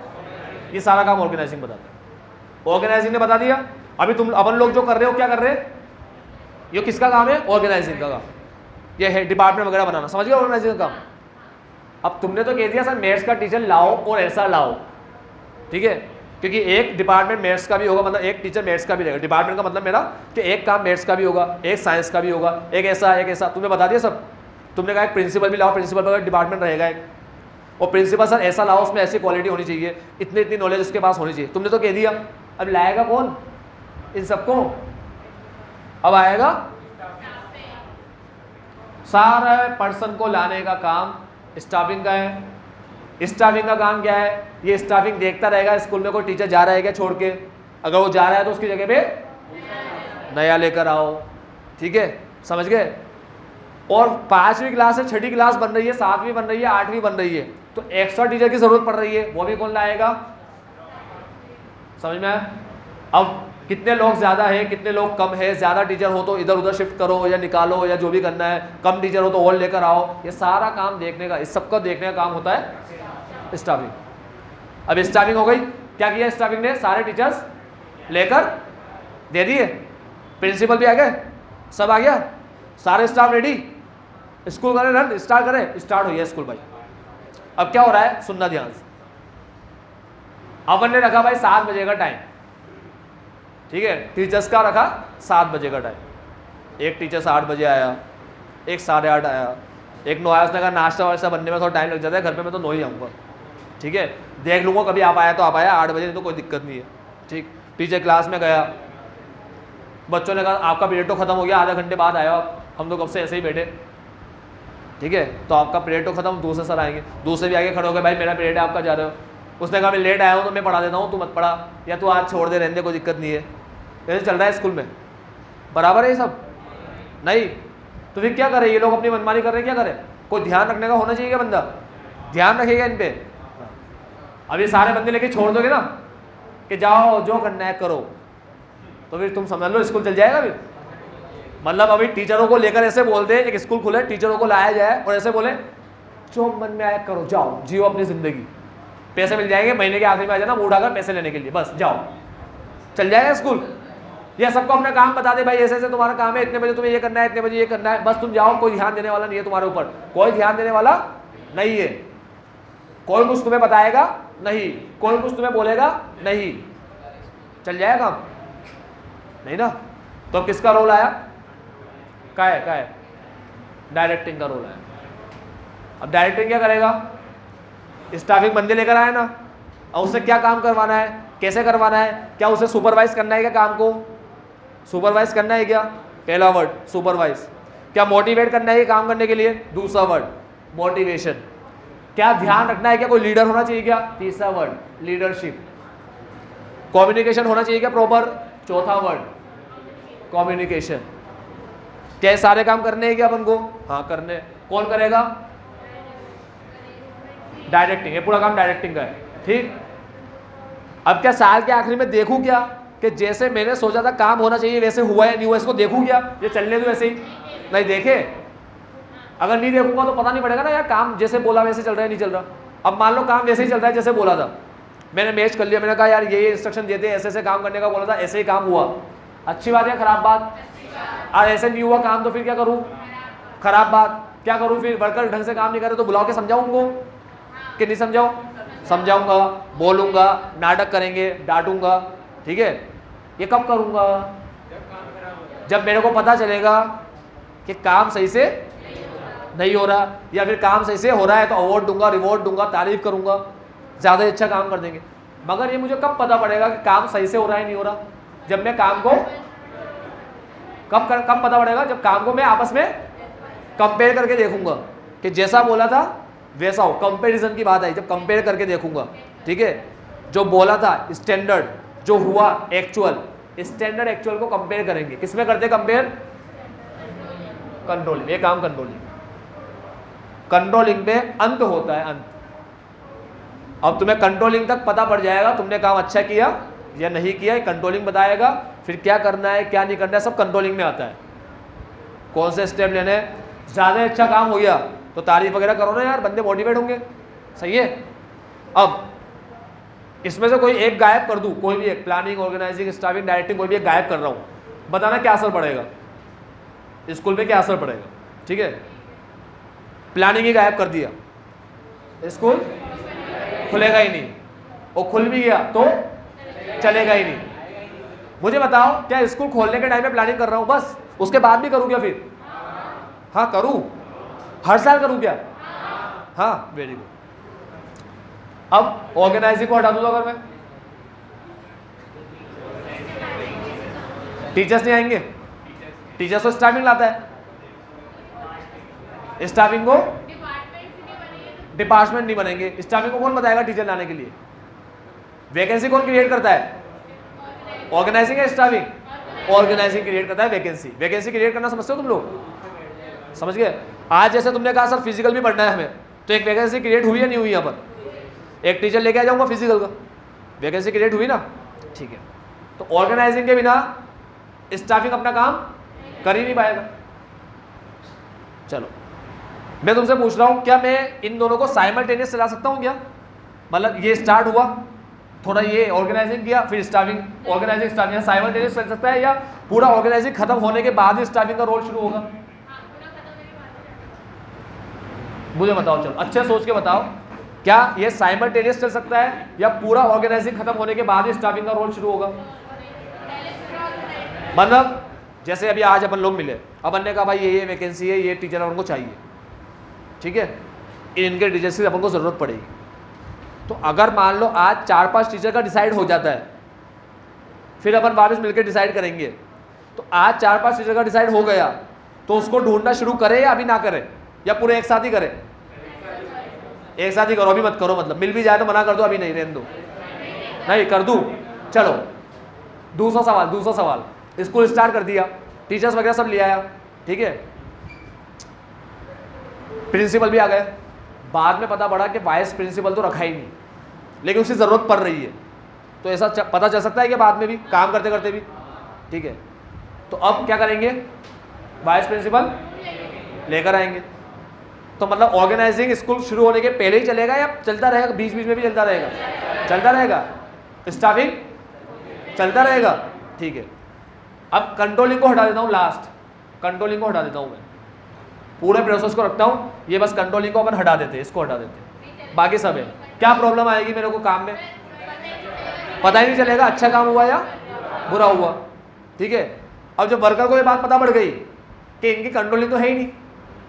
ये सारा काम ऑर्गेनाइजिंग बताता है। ऑर्गेनाइजिंग ने बता दिया। अभी तुम अपन लोग जो कर रहे हो क्या कर रहे हैं, ये किसका काम है? ऑर्गेनाइजिंग का काम। ये है डिपार्टमेंट वगैरह बनाना, समझ गए ऑर्गेनाइजिंग का काम। अब तुमने तो कह दिया सर मैथ्स का टीचर लाओ और ऐसा लाओ, ठीक है, क्योंकि एक डिपार्टमेंट मैथ्स का भी होगा, मतलब एक टीचर मैथ्स का भी रहेगा। डिपार्टमेंट का मतलब मेरा कि एक काम मैथ्स का भी होगा, एक साइंस का भी होगा, एक ऐसा तुमने बता दिया सब। तुमने कहा एक प्रिंसिपल भी लाओ, प्रिंसिपल का डिपार्टमेंट रहेगा एक, और प्रिंसिपल सर ऐसा लाओ उसमें ऐसी क्वालिटी होनी चाहिए, इतनी नॉलेज उसके पास होनी चाहिए। तुमने तो कह दिया, अब लाएगा कौन इन सबको? अब आएगा सारा पर्सन को लाने का काम स्टाफिंग का है। स्टाफिंग का काम क्या है? ये स्टाफिंग देखता रहेगा स्कूल में कोई टीचर जा रहा है क्या छोड़ के, अगर वो जा रहा है तो उसकी जगह पे नया लेकर आओ, ठीक है, समझ गए। और 5वीं क्लास से 6ठी क्लास बन रही है, 7वीं बन रही है, 8वीं बन रही है, तो एक्स्ट्रा टीचर की जरूरत पड़ रही है, वो भी कौन लाएगा? समझ में आया? अब कितने लोग ज़्यादा है कितने लोग कम है, ज़्यादा टीचर हो तो इधर उधर शिफ्ट करो या निकालो या जो भी करना है, कम टीचर हो तो और लेकर आओ, ये सारा काम देखने का, इस सबका देखने का काम होता है स्टाफिंग। अब स्टाफिंग हो गई, क्या किया स्टाफिंग ने? सारे टीचर्स लेकर दे दिए, प्रिंसिपल भी आ गए, सब आ गया, सारे स्टाफ रेडी, स्कूल करें रन स्टार्ट करें, स्टार्ट हो गया स्कूल भाई। अब क्या हो रहा है सुनना ध्यान से। अपन ने रखा भाई 7 बजे का टाइम, ठीक है, टीचर्स का रखा 7 बजे का टाइम। एक टीचर 8 बजे आया, एक 8:30 आया, एक 9 आया। उसने कहा नाश्ता वाश्ता बनने में थोड़ा टाइम लग जाता है, घर पे मैं तो 9 ही आऊँगा, ठीक है, देख लूँगा कभी आप आया तो आप आया, 8 बजे नहीं तो कोई दिक्कत नहीं है, ठीक। टीचर क्लास में गया, बच्चों ने कहा आपका पीरियड तो खत्म हो गया, आधा घंटे बाद आया आप, हम तो कब से ऐसे ही बैठे, ठीक है, तो आपका पीरियड तो खत्म, दूसरे सर आएंगे, दूसरे भी आगे खड़े हो गए, भाई मेरा पीरियड है आपका जा रहे हो। उसने कहा मैं लेट आया हूँ तो मैं पढ़ा देता हूँ, तू मत पढ़ा, या तू आज छोड़ दे, रहने दे, कोई दिक्कत नहीं है। ऐसे चल रहा है स्कूल में, बराबर है ये सब? नहीं, तो फिर क्या करें? ये लोग अपनी मनमानी कर रहे हैं, क्या करें? कोई ध्यान रखने का होना चाहिए क्या बंदा? ध्यान रखेगा इन पे। अब ये सारे बंदे लेके छोड़ दोगे ना कि जाओ जो करना है करो, तो फिर तुम समझ लो स्कूल चल जाएगा फिर। मतलब अभी टीचरों को लेकर ऐसे बोलते हैं, एक स्कूल खुले टीचरों को लाया जाए और ऐसे बोले जो मन में आया करो, जाओ जियो अपनी जिंदगी, पैसे मिल जाएंगे, महीने के आखिरी में आ जाना मुंह उठाकर पैसे लेने के लिए, बस जाओ, चल जाएगा स्कूल। या सबको अपना काम बता दे, भाई ऐसे ऐसे तुम्हारा काम है, इतने बजे तुम्हें ये करना है, इतने बजे ये करना है, बस तुम जाओ, कोई ध्यान देने वाला नहीं है तुम्हारे ऊपर, कोई ध्यान देने वाला नहीं है, कोई कुछ तुम्हें बताएगा नहीं, कोई कुछ तुम्हें बोलेगा नहीं, चल जाएगा नहीं ना। तो अब किसका रोल आया? क्या है? डायरेक्टिंग का रोल आया। अब डायरेक्टिंग क्या करेगा? स्टाफिंग बंदे लेकर आए ना, और उससे क्या काम करवाना है, कैसे करवाना है, क्या उसे सुपरवाइज करना है क्या, काम को सुपरवाइज करना है क्या, पहला वर्ड सुपरवाइज। क्या मोटिवेट करना है काम करने के लिए, दूसरा वर्ड मोटिवेशन। क्या ध्यान रखना है क्या, कोई लीडर होना चाहिए क्या, तीसरा वर्ड लीडरशिप। कम्युनिकेशन होना चाहिए क्या प्रॉपर, चौथा वर्ड कम्युनिकेशन। क्या सारे काम करने हैं क्या अपन को? हाँ करने। कौन करेगा? डायरेक्टिंग, ये पूरा काम डायरेक्टिंग का है, ठीक। अब क्या साल के आखिरी में देखूं क्या कि जैसे मैंने सोचा था काम होना चाहिए वैसे हुआ या नहीं हुआ, इसको देखूं क्या, ये चलने दो ऐसे ही, नहीं देखे। अगर नहीं देखूंगा तो पता नहीं पड़ेगा ना यार, काम जैसे बोला वैसे चल रहा है नहीं चल रहा। अब मान लो काम वैसे ही चल रहा है जैसे बोला था, मैंने मैच कर लिया, मैंने कहा यार ये इंस्ट्रक्शन देते ऐसे ऐसे काम करने का बोला था, ऐसे ही काम हुआ, अच्छी बात है खराब बात? और ऐसे नहीं हुआ काम तो फिर क्या करूँ, खराब बात। क्या करूँ फिर? वर्कर ढंग से काम नहीं करे तो बुलाओ के समझाऊँ उनको कि नहीं समझाऊँ? समझाऊंगा, बोलूंगा, नाटक करेंगे, डांटूंगा, ठीक है। ये कब करूंगा? जब मेरे को पता चलेगा कि काम सही से नहीं हो रहा, या फिर काम सही से हो रहा है तो अवार्ड दूंगा, रिवॉर्ड दूंगा, तारीफ करूंगा, ज़्यादा अच्छा काम कर देंगे। मगर ये मुझे कब पता पड़ेगा कि काम सही से हो रहा है नहीं हो रहा? जब मैं काम को कब पता पड़ेगा? जब काम को मैं आपस में कंपेयर करके देखूंगा कि जैसा बोला था वैसा हो। कंपैरिजन की बात आई, जब कंपेयर करके देखूंगा, ठीक है। जो बोला था स्टैंडर्ड, जो हुआ एक्चुअल, स्टैंडर्ड एक्चुअल को कंपेयर करेंगे। किसमें करते कंपेयर? कंट्रोलिंग। ये काम कंट्रोलिंग पे अंत होता है, अंत। अब तुम्हें कंट्रोलिंग तक पता पड़ जाएगा तुमने काम अच्छा किया या नहीं किया, कंट्रोलिंग बताएगा। फिर क्या करना है क्या नहीं करना है सब कंट्रोलिंग में आता है। कौन से स्टेप लेने हैं, ज़्यादा अच्छा काम हो गया तो तारीफ वगैरह करो ना यार, बंदे मोटिवेट होंगे, सही है। अब इसमें से कोई एक गायब कर दूं, कोई भी एक, प्लानिंग, ऑर्गेनाइजिंग, स्टाफिंग, डायरेक्टिंग, कोई भी एक गायब कर रहा हूं, बताना क्या असर पड़ेगा स्कूल पे, क्या असर पड़ेगा, ठीक है। प्लानिंग ही गायब कर दिया, स्कूल खुलेगा ही नहीं, और खुल भी गया तो चलेगा ही नहीं। मुझे बताओ, क्या स्कूल खोलने के टाइम पे प्लानिंग कर रहा हूं बस, उसके बाद भी करूं क्या फिर? हाँ करूं, हर साल करूं क्या? हाँ, वेरी गुड। अब ऑर्गेनाइजिंग को हटा दूंगा अगर मैं, टीचर्स नहीं आएंगे, टीचर्स तो स्टाफिंग लाता है, स्टाफिंग को डिपार्टमेंट नहीं बनेंगे। स्टाफिंग को कौन बताएगा टीचर लाने के लिए? वैकेंसी कौन क्रिएट करता है? ऑर्गेनाइजिंग है स्टाफिंग? ऑर्गेनाइजिंग क्रिएट करता है वैकेंसी। वैकेंसी क्रिएट करना समझते हो तुम लोग? समझ गए? आज जैसे तुमने कहा सर फिजिकल भी पढ़ना है हमें, तो एक वैकेंसी क्रिएट हुई या नहीं हुई? यहाँ पर एक टीचर लेके आ जाऊंगा फिजिकल का, वैकेंसी क्रिएट हुई ना, ठीक है। तो ऑर्गेनाइजिंग के बिना स्टाफिंग अपना काम कर ही नहीं पाएगा। चलो मैं तुमसे पूछ रहा हूँ, क्या मैं इन दोनों को साइमल्टेनियस चला सकता हूँ क्या? मतलब ये स्टार्ट हुआ, थोड़ा ये ऑर्गेनाइजिंग किया, फिर स्टाफिंग, ऑर्गेनाइजिंग स्टाफिंग, साइमल्टेनियस चल सकता है, या पूरा ऑर्गेनाइजिंग खत्म होने के बाद ही स्टाफिंग का रोल शुरू होगा? मुझे बताओ, चलो अच्छे सोच के बताओ, क्या ये साइमल्टेनियस चल सकता है या पूरा ऑर्गेनाइजिंग खत्म होने के बाद ही स्टाफिंग का रोल शुरू होगा? मतलब जैसे अभी आज अपन लोग मिले, अपन ने कहा भाई ये वैकेंसी है, ये टीचर अपन को चाहिए, ठीक है, इनके टीचर्स की अपन को ज़रूरत पड़ेगी। तो अगर मान लो आज 4-5 टीचर का डिसाइड हो जाता है, फिर अपन वापस मिलकर डिसाइड करेंगे, तो आज 4-5 टीचर का डिसाइड हो गया तो उसको ढूंढना शुरू करें या अभी ना करें, या पूरे एक साथ ही करें? एक साथ ही करो, अभी मत करो, मतलब मिल भी जाए तो मना कर दो, अभी नहीं, रहने दो, नहीं कर दूं। चलो दूसरा सवाल, स्कूल स्टार्ट कर दिया, टीचर्स वगैरह सब ले आया, ठीक है, प्रिंसिपल भी आ गए, बाद में पता पड़ा कि वाइस प्रिंसिपल तो रखा ही नहीं, लेकिन उसकी ज़रूरत पड़ रही है, तो ऐसा पता चल सकता है कि बाद में भी काम करते करते भी, ठीक है। तो अब क्या करेंगे? वाइस प्रिंसिपल लेकर आएंगे, तो मतलब ऑर्गेनाइजिंग स्कूल शुरू होने के पहले ही चलेगा या चलता रहेगा, बीच बीच में भी चलता रहेगा? चलता रहेगा। स्टाफिंग चलता रहेगा, ठीक है। अब कंट्रोलिंग को हटा देता हूँ, लास्ट कंट्रोलिंग को हटा देता हूँ मैं, पूरे प्रोसेस को रखता हूँ, ये बस कंट्रोलिंग को अपन हटा देते हैं, इसको हटा देते हैं, बाकी सब है। क्या प्रॉब्लम आएगी मेरे को काम में? पता ही नहीं चलेगा अच्छा काम हुआ या बुरा हुआ, ठीक है। अब जब वर्कर को ये बात पता पड़ गई कि इनकी कंट्रोलिंग तो है ही नहीं,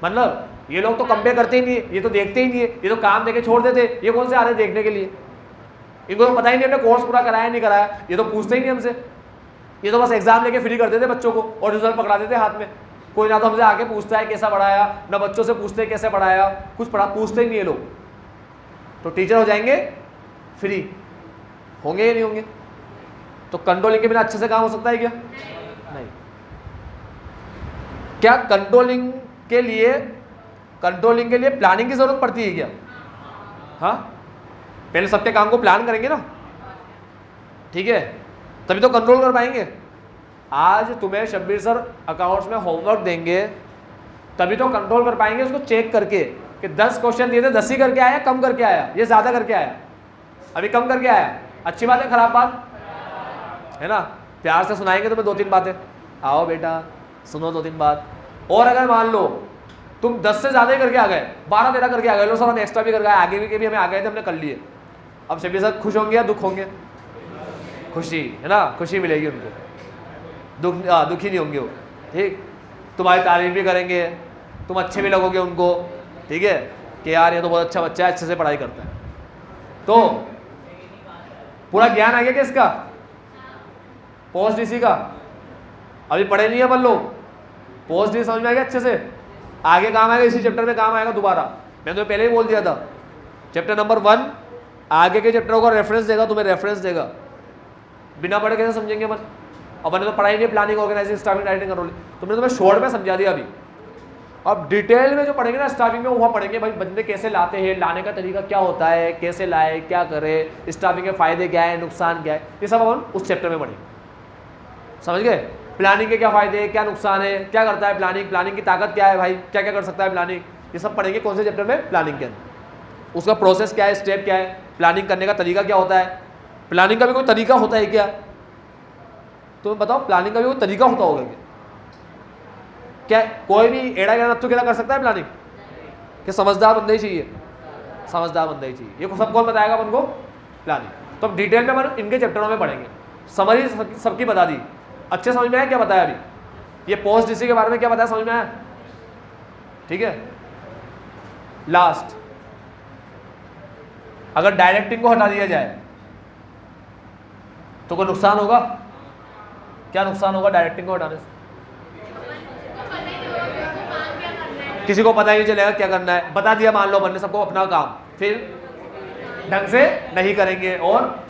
मतलब ये लोग तो कंपेयर करते ही नहीं है, ये तो देखते ही नहीं है, ये तो काम देके छोड़ देते, ये कौन से आ रहे देखने के लिए, इनको तो पता ही नहीं हमने कोर्स पूरा कराया नहीं कराया, ये तो पूछते ही नहीं हमसे, ये तो बस एग्जाम लेके फ्री कर देते बच्चों को और रिजल्ट पकड़ा देते हाथ में। कोई ना तो हमसे आके पूछता है कैसा पढ़ाया, ना बच्चों से पूछते हैं कैसे पढ़ाया, कुछ पूछते ही नहीं है लोग। तो टीचर हो जाएंगे फ्री, होंगे या नहीं होंगे? तो कंट्रोलिंग के बिना अच्छे से काम हो सकता है क्या? नहीं। क्या कंट्रोलिंग के लिए प्लानिंग की जरूरत पड़ती है क्या? हाँ, पहले सबके काम को प्लान करेंगे ना, ठीक है, तभी तो कंट्रोल कर पाएंगे। आज तुम्हें शब्बीर सर अकाउंट्स में होमवर्क देंगे तभी तो कंट्रोल कर पाएंगे उसको चेक करके कि 10 क्वेश्चन दिए थे 10 ही करके आया, कम करके आया, ये ज्यादा करके आया, अभी कम करके आया, अच्छी बात है खराब बात है ना? प्यार से सुनाएंगे तुम्हें 2-3 बातें, आओ बेटा सुनो 2-3 बात। और अगर मान लो तुम 10 से ज्यादा ही करके आ गए, 12-13 करके आ गए, लो सर हम एक्स्ट्रा भी कर गए, आगे भी हमें आ गए थे, हमने कर लिए, अब शब्बीर सर खुश होंगे या दुख होंगे? खुशी है ना, खुशी मिलेगी उनको, दुखी नहीं होंगे वो, ठीक। तुम्हारी तारीफ भी करेंगे, तुम अच्छे भी लगोगे उनको, ठीक है, कि यार ये तो बहुत अच्छा बच्चा है, अच्छे से पढ़ाई करता है। तो पूरा ज्ञान आ गया क्या इसका? पोस्ट डीसी का अभी पढ़े नहीं है अपन लोग, पोस्ट डीसी समझ में आ गया अच्छे से, आगे काम आएगा, इसी चैप्टर में काम आएगा दोबारा। मैंने तुम्हें पहले ही बोल दिया था, चैप्टर नंबर 1 आगे के चैप्टरों का रेफरेंस देगा, तुम्हें रेफरेंस देगा, बिना पढ़े कैसे समझेंगे अपन? अपन ने तो पढ़ाई नहीं, planning, organising, staffing, writing, controlling, तुमने तुम्हें शॉर्ट में समझा दिया। अभी अब डिटेल में जो पढ़ेंगे ना स्टाफिंग में, वहाँ पढ़ेंगे भाई बंदे कैसे लाते हैं, लाने का तरीका क्या होता है, कैसे लाए, क्या करे, स्टाफिंग के फायदे क्या है, नुकसान क्या है, ये सब अपन उस चैप्टर में पढ़ेंगे। समझ गए? प्लानिंग के क्या फायदे, क्या नुकसान है, क्या करता है प्लानिंग की ताकत क्या है भाई, क्या क्या कर सकता है प्लानिंग, ये सब पढ़ेंगे कौन से चैप्टर में? प्लानिंग के अंदर। उसका प्रोसेस क्या है, स्टेप क्या है, प्लानिंग करने का तरीका क्या होता है, प्लानिंग का भी कोई तरीका होता है क्या? तो बताओ, प्लानिंग का भी कोई तरीका होता होगा क्या? कोई भी एड़ा गया नत्थु कर सकता है प्लानिंग? कि समझदार बंदा ही चाहिए? समझदार बंदा ही चाहिए, ये सब कौन बताएगा अपन को? प्लानिंग। तो अब डिटेल में अपन इनके चैप्टरों में पढ़ेंगे। समरी सबकी बता दी, अच्छे समझ में आया क्या बताया अभी? ये पोस्ट डीसी के बारे में क्या बताया, समझ में आया? ठीक है। लास्ट, अगर डायरेक्टिंग को हटा दिया जाए तो कोई नुकसान होगा? क्या नुकसान होगा डायरेक्टिंग को हटाने से? किसी को पता ही नहीं चलेगा क्या करना है। बता दिया मान लो बनने सबको अपना काम, फिर ढंग से नहीं करेंगे और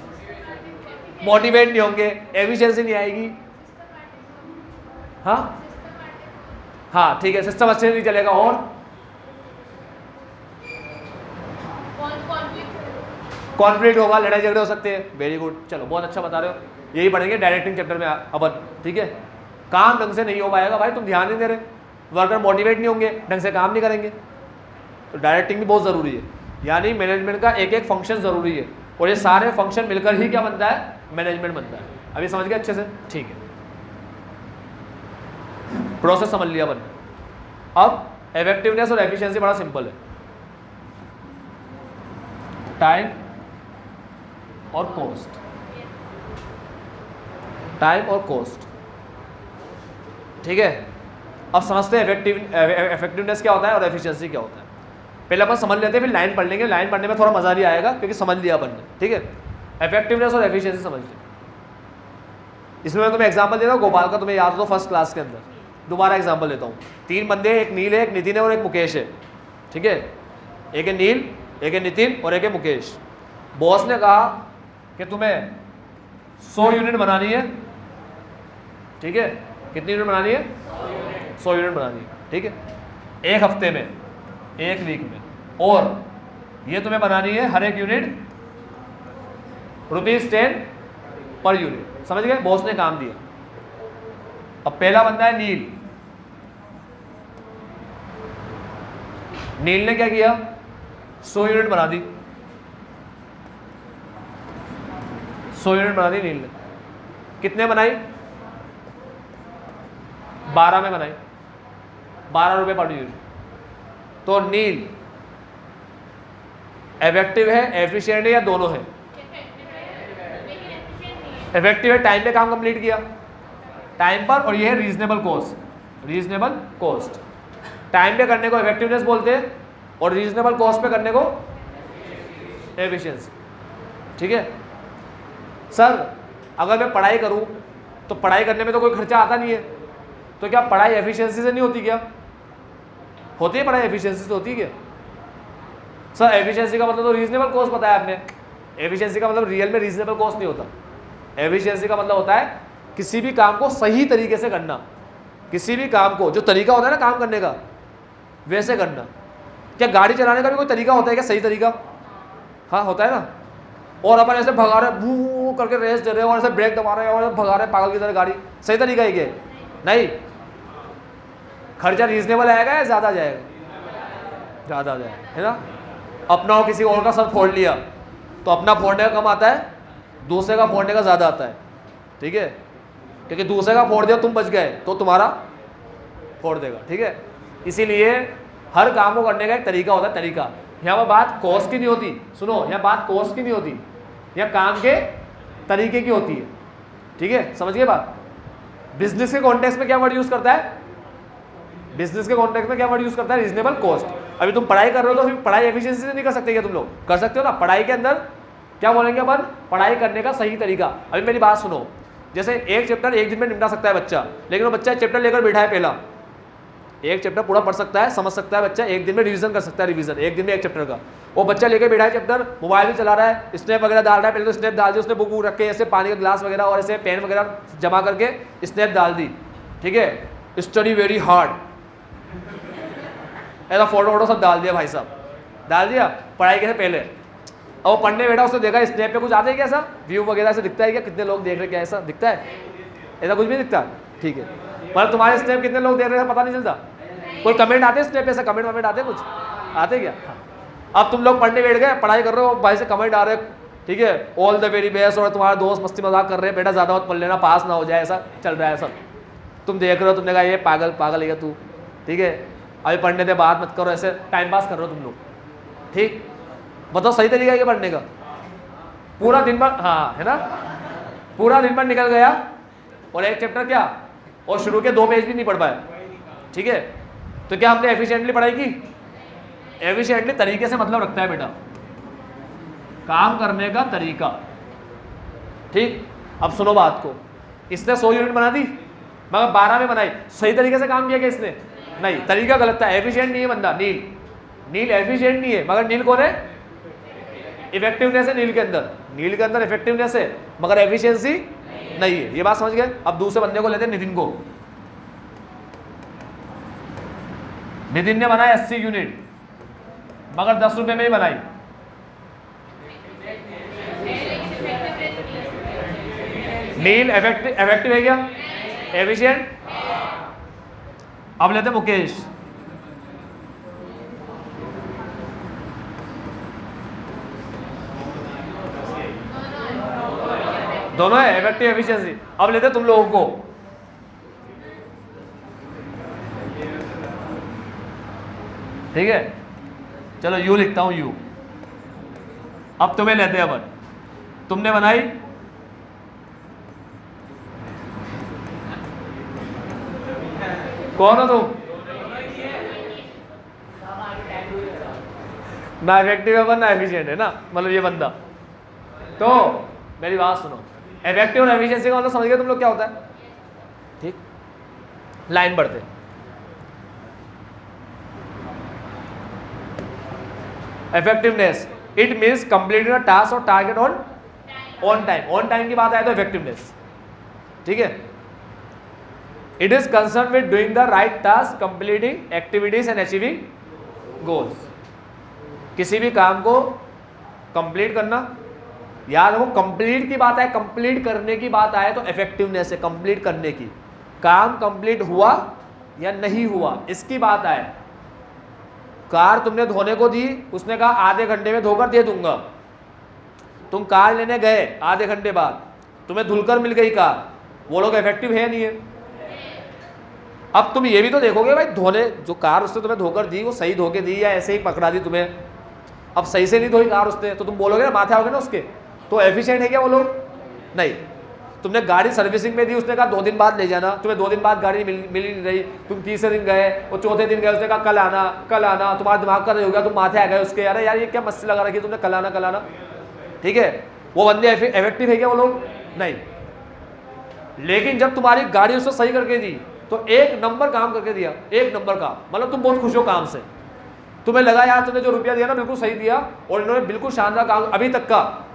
मोटिवेट नहीं होंगे, एफिशिएंसी नहीं आएगी। हाँ ठीक है, सिस्टम अच्छे से नहीं चलेगा और कॉन्फ्लिक्ट होगा, लड़ाई झगड़े हो सकते हैं। वेरी गुड, चलो बहुत अच्छा बता रहे हो, यही पढ़ेंगे डायरेक्टिंग चैप्टर में अपन। ठीक है, काम ढंग से नहीं हो पाएगा भाई, तुम ध्यान नहीं दे रहे, वर्कर मोटिवेट नहीं होंगे, ढंग से काम नहीं करेंगे, तो डायरेक्टिंग भी बहुत ज़रूरी है। यानी मैनेजमेंट का एक एक फंक्शन ज़रूरी है और ये सारे फंक्शन मिलकर ही क्या बनता है? मैनेजमेंट बनता है। अभी समझ गए अच्छे से? ठीक है, प्रोसेस समझ लिया अपन। अब इफेक्टिवनेस और एफिशिएंसी बड़ा सिंपल है, टाइम और कॉस्ट, टाइम और कॉस्ट। ठीक है, अब समझते हैं इफेक्टिवनेस क्या होता है और एफिशिएंसी क्या होता है। पहले अपन समझ लेते हैं, फिर लाइन पढ़ लेंगे। लाइन पढ़ने में थोड़ा मजा नहीं आएगा क्योंकि समझ लिया अपन ने। ठीक है, इफेक्टिवनेस और एफिशिएंसी समझ लिया। इसमें मैं तुम्हें एग्जांपल देता हूँ गोपाल का, तुम्हें याद हो फर्स्ट क्लास के अंदर। दोबारा एग्जांपल देता हूँ। 3 बंदे, एक नील है, एक नितिन है और एक मुकेश है। ठीक है, एक है नील, एक है नितिन और एक है मुकेश। बॉस ने कहा कि तुम्हें 100 यूनिट बनानी है। ठीक है, कितनी यूनिट बनानी है? 100 यूनिट बनानी है। ठीक है, एक हफ्ते में, एक वीक में, और ये तुम्हें बनानी है हर एक यूनिट ₹10 पर यूनिट। समझ गए? बॉस ने काम दिया। अब पहला बंदा है नील, नील ने क्या किया, 100 यूनिट बना दी, 100 यूनिट बना दी नील ने। कितने बनाई, 12 में बनाई, 12 रुपये पर यूनिट। तो नील इफेक्टिव है, एफिशिएंट है, या दोनों है? इफेक्टिव है, टाइम पे काम कंप्लीट किया, टाइम पर, और ये है reasonable cost. Reasonable cost, time पे करने को इफेक्टिवनेस बोलते हैं और रीजनेबल कॉस्ट पे करने को एफिशिएंसी। ठीक है सर, अगर मैं पढ़ाई करूं तो पढ़ाई करने में तो कोई खर्चा आता नहीं है, तो क्या पढ़ाई एफिशिएंसी से नहीं होती? क्या होती है पढ़ाई एफिशिएंसी से होती है क्या? सर एफिशिएंसी का मतलब तो रीजनेबल कॉस्ट बताया आपने। एफिशिएंसी का मतलब रियल में रीजनेबल कॉस्ट नहीं होता। एफिशिएंसी का मतलब होता है किसी भी काम को सही तरीके से करना, किसी भी काम को जो तरीका होता है ना काम करने का वैसे करना। क्या गाड़ी चलाने का भी कोई तरीका होता है क्या, सही तरीका? हाँ होता है ना। और अपन ऐसे भगा रहे भू करके रेस दे रहे हैं और ऐसे ब्रेक दबा रहे हैं और भगा रहे हैं पागल की तरह गाड़ी, सही तरीका है क्या? नहीं। खर्चा रीजनेबल आएगा या ज़्यादा जाएगा? ज़्यादा जाएगा, है ना। अपना और किसी और का सर फोड़ लिया तो अपना फोड़ने का कम आता है, दूसरे का फोड़ने का ज़्यादा आता है। ठीक है, क्योंकि दूसरे का फोड़ दिया तुम बच गए तो तुम्हारा फोड़ देगा। ठीक है, इसीलिए हर काम को करने का एक तरीका होता है, तरीका। यहाँ पर बात कॉस्ट की नहीं होती, सुनो, यहाँ बात कॉस्ट की नहीं होती, यहाँ काम के तरीके की होती है। ठीक है, समझ गए बात। बिजनेस के कॉन्टेक्स्ट में क्या वर्ड यूज करता है? बिजनेस के कॉन्टेक्स्ट में क्या वर्ड यूज करता है? Reasonable cost. अभी तुम पढ़ाई कर रहे हो तो फिर पढ़ाई एफिशिएंसी से नहीं कर सकते क्या? तुम लोग कर सकते हो ना। पढ़ाई के अंदर क्या बोलेंगे अपन? पढ़ाई करने का सही तरीका। अभी मेरी बात सुनो, जैसे एक चैप्टर एक दिन में निपटा सकता है बच्चा, लेकिन वो बच्चा चैप्टर लेकर बैठा है, पहला एक चैप्टर पूरा पढ़ सकता है, समझ सकता है बच्चा, एक दिन में रिवीजन कर सकता है, रिवीजन एक दिन में एक चैप्टर का। वो बच्चा लेकर बैठा है चैप्टर, मोबाइल भी चला रहा है, स्नैप वगैरह डाल रहा है, पहले तो स्नैप डाल दी उसने, बुक रख के ऐसे पानी का ग्लास वगैरह और ऐसे पेन वगैरह जमा करके स्नैप डाल दी। ठीक है, स्टडी वेरी हार्ड, ऐसा फोटो वोटो सब डाल दिया भाई साहब, डाल दिया पढ़ाई के से पहले। और वो पढ़ने बैठा, उसने देखा स्नैप पे कुछ आते हैं क्या, ऐसा व्यू वगैरह ऐसा दिखता है क्या, कितने लोग देख रहे, क्या ऐसा दिखता है? ऐसा कुछ भी दिखता। ठीक है, मतलब तुम्हारे स्नैप कितने लोग देख रहे हैं पता नहीं चलता? कोई कमेंट आते हैं स्नैप पे, ऐसा कमेंट वमेंट आते हैं, कुछ आते क्या? अब तुम लोग पढ़ने बैठ गए, पढ़ाई कर रहे हो, भाई से कमेंट आ रहे, ठीक है, ऑल द वेरी बेस्ट, और तुम्हारा दोस्त मस्ती मजाक कर रहे हैं, बेटा ज़्यादा मत पढ़ लेना, पास ना हो जाए, ऐसा चल रहा है सब। तुम देख रहे हो, तुमने कहा ये पागल पागल है तू, ठीक है, अभी पढ़ने दे, बात मत करो, ऐसे टाइम पास कर रहे हो तुम लोग। ठीक, बताओ सही तरीका है पढ़ने का? पूरा दिन भर, हाँ है ना, पूरा दिन भर निकल गया और एक चैप्टर क्या, और शुरू के 2 पेज भी नहीं पढ़ पाए। ठीक है, तो क्या हमने एफिशिएंटली पढ़ाई की? एफिशिएंटली तरीके से मतलब रखता है बेटा, काम करने का तरीका। ठीक, अब सुनो बात को, इसने 100 यूनिट बना दी मगर 12 में बनाई, सही तरीके से काम किया क्या इसने? नहीं, तरीका गलत था, एफिशिएंट नहीं है बंदा। नील, नील एफिशिएंट नहीं है, मगर नील कौन है? इफेक्टिवनेस है नील के अंदर, नील के अंदर इफेक्टिवनेस है मगर एफिशिएंसी नहीं है। ये बात समझ गए? अब दूसरे बंदे को लेते हैं, नितिन को। नितिन ने बनाया 80 यूनिट मगर 10 रुपए में ही बनाई। नील इफेक्टिव है क्या? एफिशिएंट? अब लेते मुकेश। दोनों है, इफेक्टिव एफिशिएंसी। अब लेते तुम लोगों को, ठीक है, चलो यू लिखता हूं, यू। अब तुम्हें लेते हैं अपन, तुमने बनाई कौन हो तुम? ना इफेक्टिव है ना एफिशिएंट है ना, मतलब ये बंदा। तो मेरी बात सुनो, इफेक्टिव और एफिशिएंसी का मतलब समझ गए तुम लोग क्या होता है? ठीक, लाइन बढ़ते। Effectiveness, it means completing a task और target on time. On time की बात आए तो इफेक्टिवनेस, ठीक है। It is concern with doing the right task, completing activities and achieving goals. किसी भी काम को कंप्लीट करना, याद रखो कंप्लीट की बात है, कंप्लीट करने की बात आए तो इफेक्टिवनेस है कंप्लीट करने की। काम कंप्लीट हुआ या नहीं हुआ इसकी बात आए कार तुमने धोने को दी, उसने कहा आधे घंटे में धोकर दे दूंगा। तुम कार लेने गए, आधे घंटे बाद तुम्हें धुलकर मिल गई कार, वो लोग इफेक्टिव है नहीं है? अब तुम ये भी तो देखोगे भाई, धोने जो कार उसने तुम्हें धोकर दी वो सही धोके दी या ऐसे ही पकड़ा दी तुम्हें, अब सही से नहीं धोई कार उसने, तो तुम बोलोगे ना, माथे आओगे ना उसके। तो एफिशिएंट है क्या वो लोग? नहीं। तुमने गाड़ी सर्विसिंग में दी, उसने कहा 2 दिन बाद ले जाना, तुम्हें 2 दिन बाद गाड़ी मिल ही नहीं रही, तुम तीसरे दिन गए, वो चौथे दिन गए, उसने कहा कल आना कल आना, तुम्हारा दिमाग का नहीं हो गया, तुम माथे आ गए उसके, यार यार ये क्या मस्ती लगा रखी तुमने, कल आना। ठीक है, वो बंदे इफेक्टिव है क्या वो लोग? नहीं। लेकिन जब तुम्हारी गाड़ी उसको सही करके दी तो 1 नंबर काम करके दिया, 1 नंबर काम, मतलब तुम बहुत खुश हो काम से, तुम्हें लगा यार तुमने जो रुपया दिया ना बिल्कुल सही दिया, और इन्होंने बिल्कुल शानदार काम, अभी तक का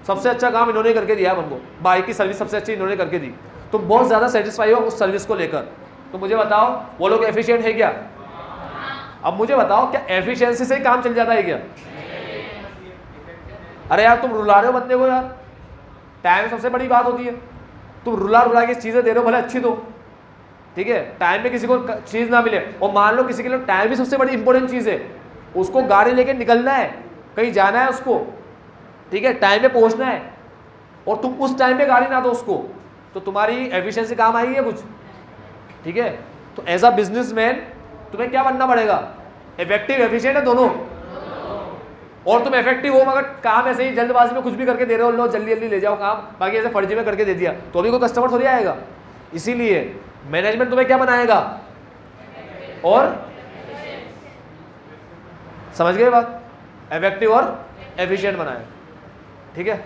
सबसे अच्छा काम इन्होंने करके दिया है हमको, बाइक की सर्विस सबसे अच्छी इन्होंने करके दी, तुम बहुत ज़्यादा सेटिस्फाई हो उस सर्विस को लेकर। तो मुझे बताओ वो लोग एफिशिएंट है क्या? अब मुझे बताओ क्या एफिशिएंसी से ही काम चल जाता है क्या? अरे यार तुम रुला रहे हो बंदे को यार, टाइम सबसे बड़ी बात होती है, तुम रुला के चीज़ें दे रहे हो, भले अच्छी दो, ठीक है, टाइम पे किसी को चीज़ ना मिले, और मान लो किसी के लिए टाइम भी सबसे बड़ी इंपॉर्टेंट चीज़ है, उसको गाड़ी लेके निकलना है, कहीं जाना है उसको, ठीक है, टाइम पे पहुंचना है, और तुम उस टाइम पे गाड़ी ना दो उसको, तो तुम्हारी एफिशिएंसी काम आएगी है कुछ? ठीक है, तो एज अ बिजनेसमैन तुम्हें क्या बनना पड़ेगा? इफेक्टिव एफिशिएंट है दोनों, और तुम इफेक्टिव हो मगर काम ऐसे ही जल्दबाजी में कुछ भी करके दे रहे हो, लो जल्दी जल्दी ले जाओ काम, बाकी ऐसे फर्जी में करके दे दिया, तो अभी कोई कस्टमर थोड़ी आएगा। इसीलिए मैनेजमेंट तुम्हें क्या बनाएगा? और समझ गए बात? इफेक्टिव और एफिशिएंट बनाएगा। ठीक है,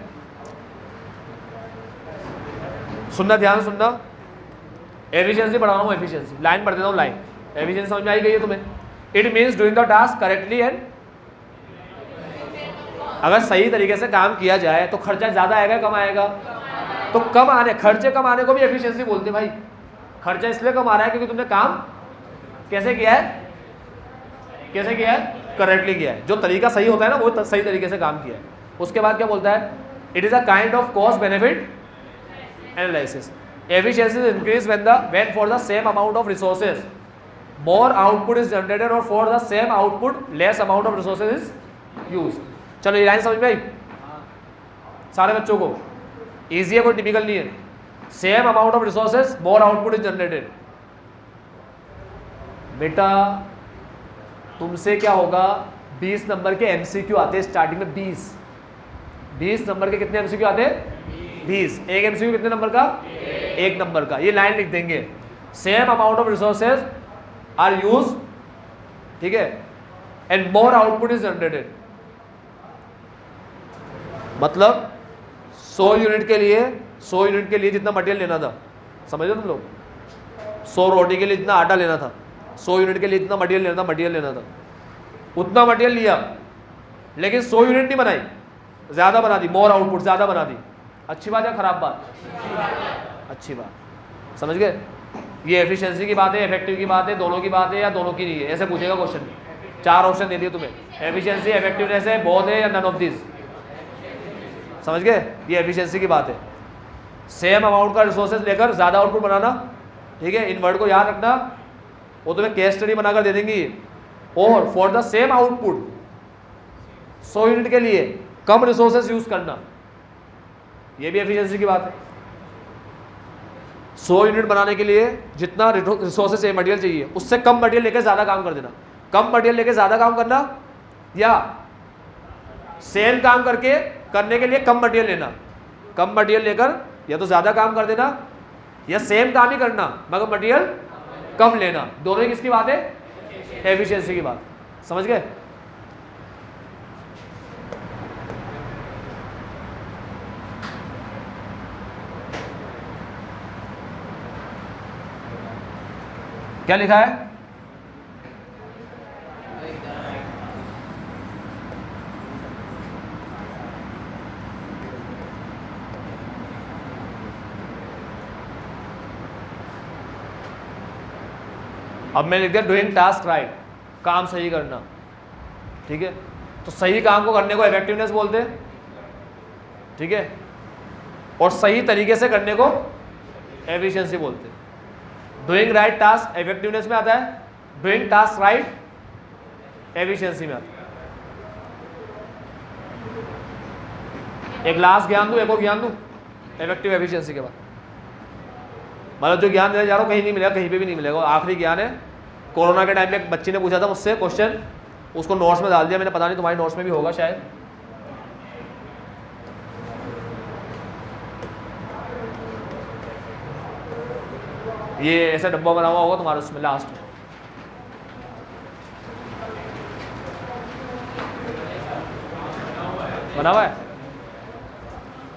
सुनना, ध्यान सुनना, एफिशिएंसी बढ़ा रहा हूँ, एफिशिएंसी लाइन पढ़ देता हूँ, लाइन। एफिशिएंसी समझ में आई गई है तुम्हें? It means doing the task correctly and, अगर सही तरीके से काम किया जाए तो खर्चा ज़्यादा आएगा कम आएगा? तो कम आने, खर्चे कम आने को भी एफिशिएंसी बोलते हैं भाई। खर्चा इसलिए कम आ रहा है क्योंकि तुमने काम कैसे किया है? कैसे किया है? करेक्टली किया है। जो तरीका सही होता है ना वो सही तरीके से काम किया है। उसके बाद क्या बोलता है? It is a kind of cost benefit analysis. Efficiency is increase when for the same amount of resources more output is generated or for the same output less amount of resources is used। चलो ये line समझ में आई सारे बच्चों को? Easy है, कोई typical नहीं है। Same amount of resources more output is generated. बेटा तुमसे क्या होगा, 20 नंबर के एमसीक्यू आते हैं स्टार्टिंग में, 20 नंबर के कितने एमसीक्यू आते हैं? 20। एक एमसीक्यू कितने नंबर का? 1 नंबर का। ये लाइन लिख देंगे, same amount of resources are use, ठीक है, and more output is generated. मतलब 100 यूनिट के लिए जितना मटेरियल लेना था, समझ लो तुम लोग, 100 रोटी के लिए जितना आटा लेना था, 100 यूनिट के लिए जितना मटेरियल लेना था, उतना मटेरियल लिया, लेकिन 100 यूनिट नहीं बनाई, ज़्यादा बना दी, मोर आउटपुट ज़्यादा बना दी। अच्छी बात या खराब बात? अच्छी बात। समझ गए? ये एफिशिएंसी की बात है, इफेक्टिव की बात है, दोनों की बात है या दोनों की नहीं है, ऐसे पूछेगा क्वेश्चन। 4 ऑप्शन दे दिए तुम्हें, एफिशिएंसी, इफेक्टिवनेस है, बहुत है या नन ऑफ दिस। समझ गए? ये एफिशिएंसी की बात है। सेम अमाउंट का रिसोर्सेज लेकर ज़्यादा आउटपुट बनाना, ठीक है, इन वर्ड को याद रखना, वो तुम्हें केस स्टडी बनाकर दे देंगी। और for the same output 100 unit के लिए कम रिसोर्सेज यूज करना, ये भी एफिशिएंसी की बात है। 100 यूनिट बनाने के लिए जितना रिसोर्सेज चाहिए, मटेरियल चाहिए, उससे कम मटेरियल लेकर ज़्यादा काम कर देना। कम मटेरियल लेकर ज़्यादा काम करना या सेम काम करने के लिए कम मटेरियल लेना। कम मटेरियल लेकर या तो ज़्यादा काम कर देना या सेम काम ही करना मगर मटेरियल कम लेना। दोनों ही किसकी बात है? एफिशिएंसी की बात। समझ गए? क्या लिखा है? अब मैं लिख दिया डूइंग टास्क राइट, काम सही करना। ठीक है, तो सही काम को करने को इफेक्टिवनेस बोलते हैं, ठीक है, और सही तरीके से करने को एफिशिएंसी बोलते हैं। डूइंग राइट टास्क इफेक्टिवनेस में आता है, डूइंग टास्क राइट एफिशिएंसी में आता है। एक लास्ट ज्ञान दूं, एक और ज्ञान दूं इफेक्टिव एफिशिएंसी के बाद। मतलब जो ज्ञान देने जा रहा हूँ कहीं नहीं मिलेगा, कहीं पे भी नहीं मिलेगा। आखिरी ज्ञान है। कोरोना के टाइम पे एक बच्ची ने पूछा था मुझसे क्वेश्चन, उसको नोट्स में डाल दिया मैंने, पता नहीं तुम्हारी नोट्स में भी होगा शायद। ये ऐसा डब्बा बना हुआ होगा तुम्हारे उसमें लास्ट में। बना हुआ है।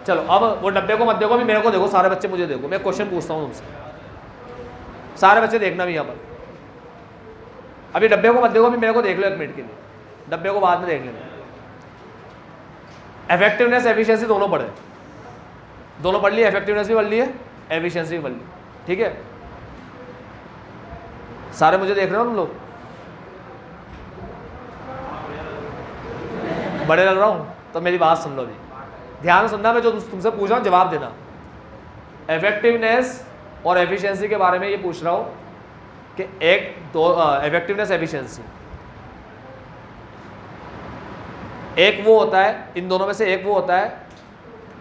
चलो अब वो डब्बे को मत देखो, अभी मेरे को देखो, सारे बच्चे मुझे देखो। मैं क्वेश्चन पूछता हूँ तुमसे, सारे बच्चे देखना भी यहाँ पर। अभी डब्बे को मत देखो, अभी मेरे को देख लो 1 मिनट के लिए, डब्बे को बाद में देख लेना। इफेक्टिवनेस एफिशिएंसी दोनों पढ़े, दोनों पढ़ लिए, इफेक्टिवनेस भी पढ़ लिए, एफिशिएंसी भी पढ़ ली, ठीक है। सारे मुझे देख रहे हो तुम लोग? बड़े लग रहा हूँ तो मेरी बात सुन लो, अभी ध्यान सुनना, मैं जो तुमसे पूछ रहा हूँ जवाब देना। इफेक्टिवनेस और एफिशिएंसी के बारे में ये पूछ रहा हूँ कि एक दो इफेक्टिवनेस एफिशिएंसी, एक वो होता है, इन दोनों में से एक वो होता है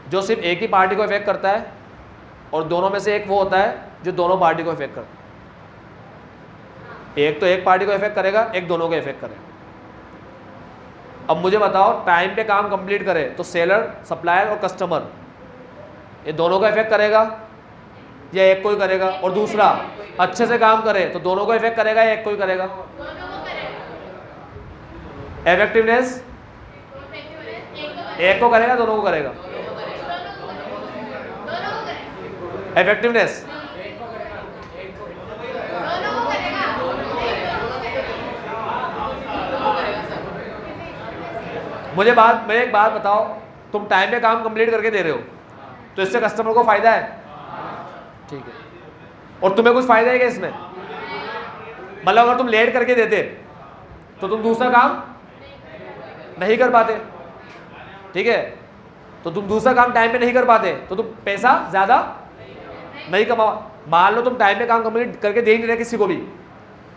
जो सिर्फ एक ही पार्टी को इफेक्ट करता है, और दोनों में से एक वो होता है जो दोनों पार्टी को इफेक्ट करता है। एक तो एक पार्टी को इफेक्ट करेगा, एक दोनों को इफेक्ट करेगा। अब मुझे बताओ, टाइम पे काम कंप्लीट करे तो सेलर, सप्लायर और कस्टमर, ये दोनों को इफेक्ट करेगा या एक को ही करेगा? और दूसरा, अच्छे से काम करे तो दोनों को इफेक्ट करेगा या एक को ही करेगा? इफेक्टिवनेस एक को करेगा, दोनों को करेगा? इफेक्टिवनेस मुझे एक बात बताओ, तुम टाइम पे काम कंप्लीट करके दे रहे हो तो इससे कस्टमर को फायदा है, ठीक है, और तुम्हें कुछ फायदा है क्या इसमें? मतलब अगर तुम लेट करके देते तो तुम दूसरा काम नहीं कर पाते, ठीक है, तो तुम दूसरा काम टाइम पे नहीं कर पाते तो तुम पैसा ज्यादा नहीं कमा। मान लो तुम टाइम पे काम कंप्लीट करके दे ही नहीं रहे किसी को भी,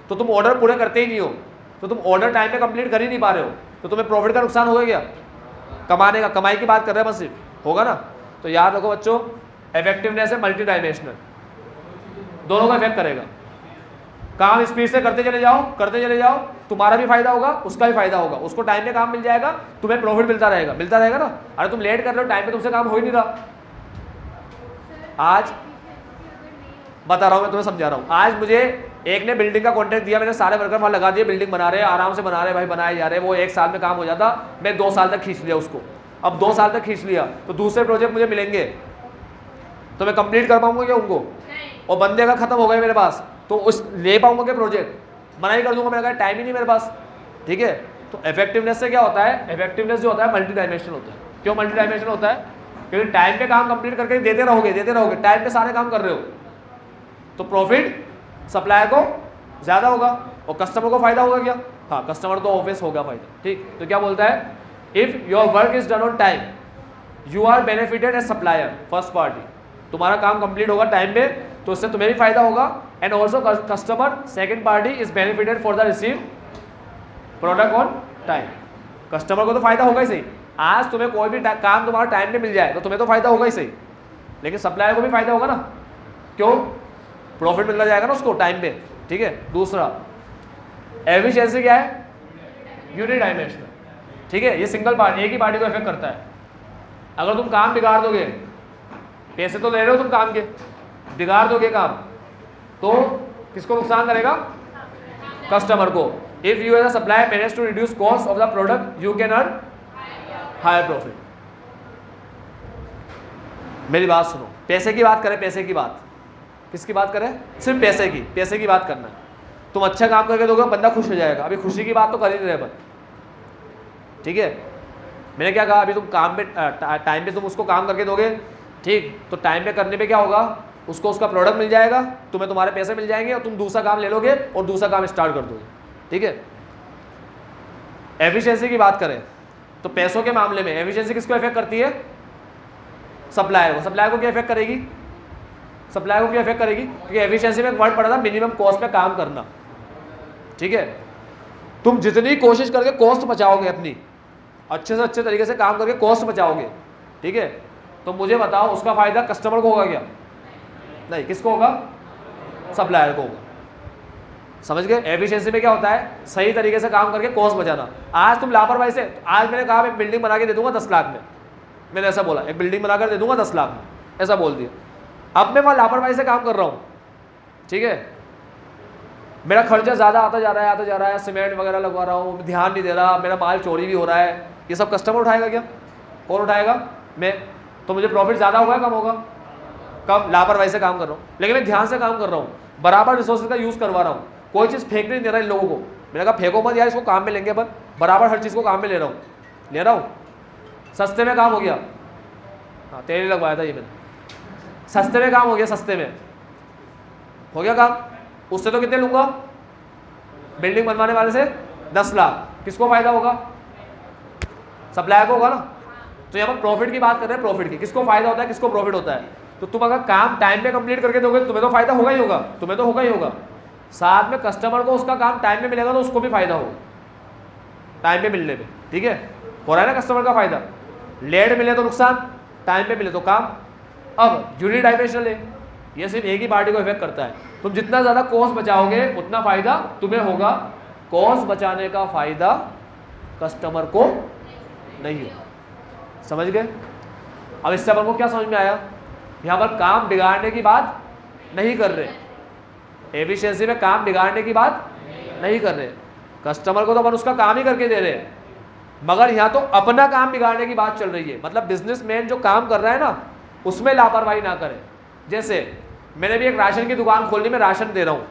तो तुम ऑर्डर पूरे करते ही नहीं हो, तो तुम ऑर्डर टाइम पे कंप्लीट कर ही नहीं पा रहे हो, तो तुम्हें प्रॉफिट का नुकसान होगा क्या? कमाने का, कमाई की बात कर रहे हैं बस, सिर्फ होगा ना। तो याद रखो बच्चों, इफेक्टिवनेस है मल्टी डायमेंशनल, दोनों का इफेक्ट करेगा। काम स्पीड से करते चले जाओ, तुम्हारा भी फायदा होगा, उसका भी फायदा होगा, उसको टाइम पे काम मिल जाएगा, तुम्हें प्रॉफिट मिलता रहेगा ना। अरे तुम लेट कर रहे हो, टाइम पे तुमसे काम हो ही नहीं रहा। आज बता रहा हूँ, मैं तुम्हें समझा रहा हूँ। आज मुझे एक ने बिल्डिंग का कॉन्ट्रैक्ट दिया, मैंने सारे वर्कर वहाँ लगा दिए, बिल्डिंग बना रहे हैं, आराम से बना रहे भाई, बनाए जा रहे हैं। वो 1 साल में काम हो जाता, मैं 2 साल तक खींच लिया उसको। अब 2 साल तक खींच लिया तो दूसरे प्रोजेक्ट मुझे मिलेंगे तो मैं कंप्लीट कर पाऊंगा क्या उनको? और बंदे अगर खत्म हो गए मेरे पास तो उस ले पाऊंगा क्या प्रोजेक्ट? मना ही कर दूंगा, मैंने कहा टाइम ही नहीं मेरे पास, ठीक है। तो इफेक्टिवनेस से क्या होता है? इफेक्टिवनेस जो होता है मल्टी डायमेंशनल होता है। क्यों मल्टी डायमेंशनल होता है? क्योंकि टाइम पे काम कंप्लीट करके देते रहोगे, टाइम पे सारे काम कर रहे हो, तो प्रॉफिट सप्लायर को ज्यादा होगा और कस्टमर को फायदा होगा क्या? हाँ, कस्टमर तो ऑब्वियस होगा फायदा, ठीक। तो क्या बोलता है? If your work is done on time you are benefited as supplier first party, तुम्हारा काम कंप्लीट होगा टाइम पे तो इससे तुम्हें भी फायदा होगा, and also customer second party is benefited for the receive product on time. Customer को तो फायदा होगा ही सही, आज तुम्हें कोई भी काम तुम्हारा टाइम पे मिल जाए तो तुम्हें तो फायदा होगा ही सही, लेकिन सप्लायर को भी फायदा होगा ना, क्यों? प्रॉफिट मिलना जाएगा ना उसको टाइम पे, ठीक है। दूसरा, एफिशिएंसी क्या है? यूनिडायमेंशनल, ठीक है, ये सिंगल पार्टी, एक ही पार्टी को इफेक्ट करता है। अगर तुम काम बिगाड़ दोगे, पैसे तो ले रहे हो तुम काम के, बिगाड़ दोगे काम तो किसको नुकसान करेगा? कस्टमर को। If you as a supplier manage to reduce cost of the product you can earn higher profit. मेरी बात सुनो, पैसे की बात करें, पैसे की बात किसकी बात करें? सिर्फ पैसे की बात करना है। तुम अच्छा काम करके दोगे, बंदा खुश हो जाएगा। अभी खुशी की बात तो कर ही नहीं रहे बन, ठीक है। मैंने क्या कहा? अभी तुम काम पे टाइम पे तुम उसको काम करके दोगे, ठीक, तो टाइम पे करने पे क्या होगा? उसको उसका प्रोडक्ट मिल जाएगा, तुम्हें तुम्हारे पैसे मिल जाएंगे और तुम दूसरा काम ले लोगे और दूसरा काम स्टार्ट कर दोगे, ठीक है। एफिशिएंसी की बात करें तो पैसों के मामले में एफिशिएंसी किसको इफेक्ट करती है? सप्लायर को। सप्लायर को क्या इफेक्ट करेगी? क्योंकि एफिशिएंसी में एक वर्ड पड़ा था, मिनिमम कॉस्ट पे काम करना, ठीक है। तुम जितनी कोशिश करके कॉस्ट बचाओगे, अपनी अच्छे से अच्छे तरीके से काम करके कॉस्ट बचाओगे, ठीक है, तो मुझे बताओ उसका फायदा कस्टमर को होगा क्या? नहीं, किसको होगा? सप्लायर को होगा। समझ गए? एफिशिएंसी में क्या होता है? सही तरीके से काम करके कॉस्ट बचाना। आज तुम लापरवाही से, आज मैंने कहा एक बिल्डिंग बना के दे दूंगा 10 लाख में, मैंने ऐसा बोला, एक बिल्डिंग बनाकर दे दूंगा 10 लाख में, ऐसा बोल दिया। अब मैं वहाँ लापरवाही से काम कर रहा हूँ, ठीक है, मेरा खर्चा ज़्यादा आता जा रहा है, सीमेंट वगैरह लगवा रहा हूँ, ध्यान नहीं दे रहा, मेरा माल चोरी भी हो रहा है, ये सब कस्टमर उठाएगा क्या? कौन उठाएगा? मैं। तो मुझे प्रॉफिट ज़्यादा होगा कम होगा? कम। लापरवाही से काम कर रहा हूँ, लेकिन मैं ध्यान से काम कर रहा हूँ, बराबर रिसोर्सेज का यूज़ करवा रहा हूँ, कोई चीज़ फेंक नहीं दे रहा इन लोगों को। मैंने कहा फेंको मत यार, इसको काम में लेंगे अपन, बराबर हर चीज़ को काम में ले रहा हूँ। सस्ते में काम हो गया। हाँ, तेल लगवाया था ये मैंने, सस्ते में काम हो गया, सस्ते में हो गया काम। उससे तो कितने लूँगा? बिल्डिंग बनवाने वाले से 10 लाख। किसको फायदा होगा? सप्लायर को होगा ना। तो यहाँ पर प्रॉफिट की बात कर रहे हैं, प्रॉफिट की, किसको फायदा होता है, किसको प्रॉफिट होता है। तो तुम अगर काम टाइम पे कंप्लीट करके दोगे तो तुम्हें तो फायदा होगा ही होगा, तुम्हें तो होगा ही होगा। साथ में कस्टमर को उसका काम टाइम पे मिलेगा तो उसको भी फायदा होगा टाइम पे मिलने में, ठीक है, हो रहा है ना कस्टमर का फायदा। लेट मिले तो नुकसान, टाइम पे मिले तो काम। अब यूनिडायमेंशनल है, ये सिर्फ एक ही पार्टी को इफेक्ट करता है। तुम जितना ज़्यादा कॉस्ट बचाओगे उतना फायदा तुम्हें होगा, कॉस्ट बचाने का फायदा कस्टमर को नहीं होगा। समझ गए? अब इससे अपन को क्या समझ में आया? यहाँ पर काम बिगाड़ने की बात नहीं कर रहे, एफिशिएंसी में काम बिगाड़ने की बात नहीं कर रहे, कस्टमर को तो अपन उसका काम ही करके दे रहे हैं, मगर यहाँ तो अपना काम बिगाड़ने की बात चल रही है। मतलब बिजनेसमैन जो काम कर रहा है ना, उसमें लापरवाही ना करे। जैसे मैंने भी एक राशन की दुकान खोल ली, मैं राशन दे रहा हूँ,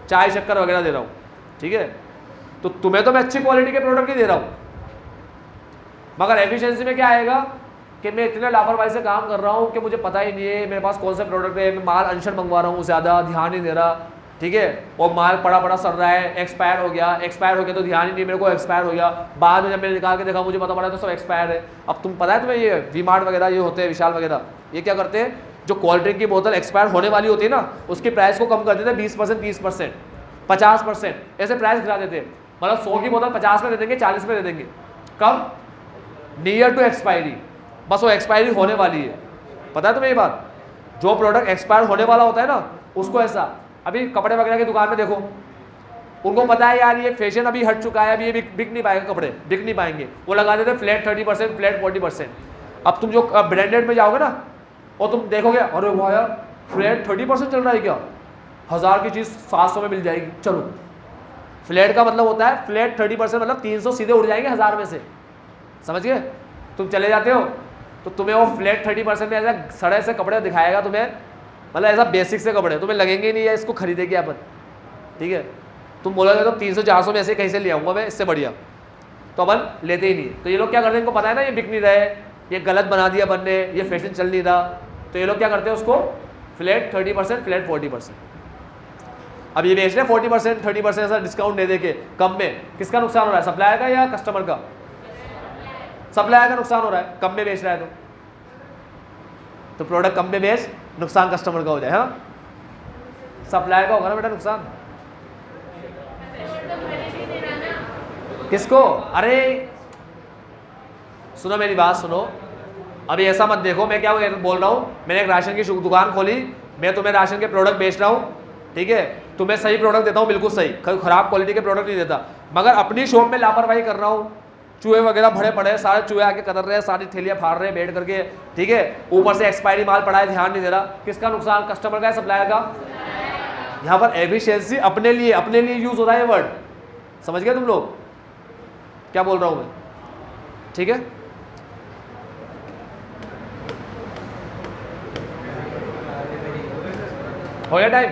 चाय शक्कर वगैरह दे रहा हूँ, ठीक है, तो तुम्हें तो मैं अच्छी क्वालिटी के प्रोडक्ट ही दे रहा हूँ, मगर एफिशिएंसी में क्या आएगा कि मैं इतने लापरवाही से काम कर रहा हूँ कि मुझे पता ही नहीं है मेरे पास कौन सा प्रोडक्ट है, मैं माल अनशन मंगवा रहा हूँ, ज़्यादा ध्यान नहीं दे रहा, ठीक है, और माल पड़ा सड़ रहा है, एक्सपायर हो गया तो ध्यान ही नहीं, मेरे को एक्सपायर हो गया, बाद में जब मैंने निकाल के देखा मुझे पता पड़ा तो सब एक्सपायर है। अब तुम पता है तुम्हें ये वी-मार्ट वगैरह ये होते हैं, विशाल वगैरह, ये क्या करते हैं, जो कोल्ड ड्रिंक की बोतल एक्सपायर होने वाली होती है ना, उसकी प्राइस को कम कर देते हैं 20%, 30%, 50%, ऐसे प्राइस गिरा देते हैं। मतलब 100 की बोतल 50 में दे देंगे, 40 में दे देंगे। कब? नियर टू एक्सपायरी, बस वो एक्सपायरी होने वाली है। पता है तुम्हें ये बात? जो प्रोडक्ट एक्सपायर होने वाला होता है ना, उसको ऐसा, अभी कपड़े वगैरह की दुकान में देखो, उनको पता है यार ये फैशन अभी हट चुका है, अभी ये बिक नहीं पाएगा, कपड़े बिक नहीं पाएंगे, वो लगा देते फ्लैट 30%, फ्लैट 40%। अब तुम जो ब्रांडेड में जाओगे ना, और तुम देखोगे अरे वाह यार फ्लैट 30% चल रहा है क्या, 1000 की चीज़ 700 में मिल जाएगी, चलो। फ्लैट का मतलब होता है फ्लैट 30%, मतलब 300 सीधे उड़ जाएंगे 1000 में से। समझ गए? तुम चले जाते हो तो तुम्हें वो फ्लैट 30% में ऐसा सड़े से कपड़े दिखाएगा तुम्हें, मतलब ऐसा बेसिक से कपड़े तुम्हें लगेंगे ही नहीं है इसको खरीदेंगे अपन, ठीक है, तुम बोलोगे तो 300-400 में ऐसे कैसे ले आऊँगा मैं इससे बढ़िया, तो अपन लेते ही नहीं। तो ये लोग क्या करते हैं, इनको पता है ना ये बिक नहीं रहे, ये गलत बना दिया अपन ने, ये फैशन चल नहीं रहा, तो ये लोग क्या करते हैं उसको फ्लैट 30%, फ्लैट 40%। अब ये बेच रहे हैं 40%, 30% ऐसा डिस्काउंट दे दे के कम में, किसका नुकसान हो रहा है, सप्लायर का या कस्टमर का? सप्लायर का नुकसान हो रहा है, कम में बेच रहा है तो प्रोडक्ट कम में बेच, नुकसान कस्टमर का हो जाए। हाँ, सप्लायर का होगा ना बेटा नुकसान। किसको? अरे सुनो मेरी बात सुनो, अभी ऐसा मत देखो मैं क्या बोल रहा हूँ, मैंने एक राशन की दुकान खोली, मैं तुम्हें राशन के प्रोडक्ट बेच रहा हूँ, ठीक है, तुम्हें सही प्रोडक्ट देता हूँ, बिल्कुल सही, खराब क्वालिटी के प्रोडक्ट नहीं देता, मगर अपनी शॉप में लापरवाही कर रहा हूँ, चूहे वगैरह भरे पड़े हैं, सारे चूहे आके कतर रहे हैं, सारी थैलियाँ फाड़ रहे हैं बैठ करके, ठीक है, ऊपर से एक्सपायरी माल पड़ा है, ध्यान नहीं दे रहा, किसका नुकसान, कस्टमर का है, सप्लायर का? यहाँ पर एफिशिएंसी अपने लिए यूज हो रहा है वर्ड, समझ गए तुम लोग क्या बोल रहा हूँ मैं? ठीक है, हो गया टाइम?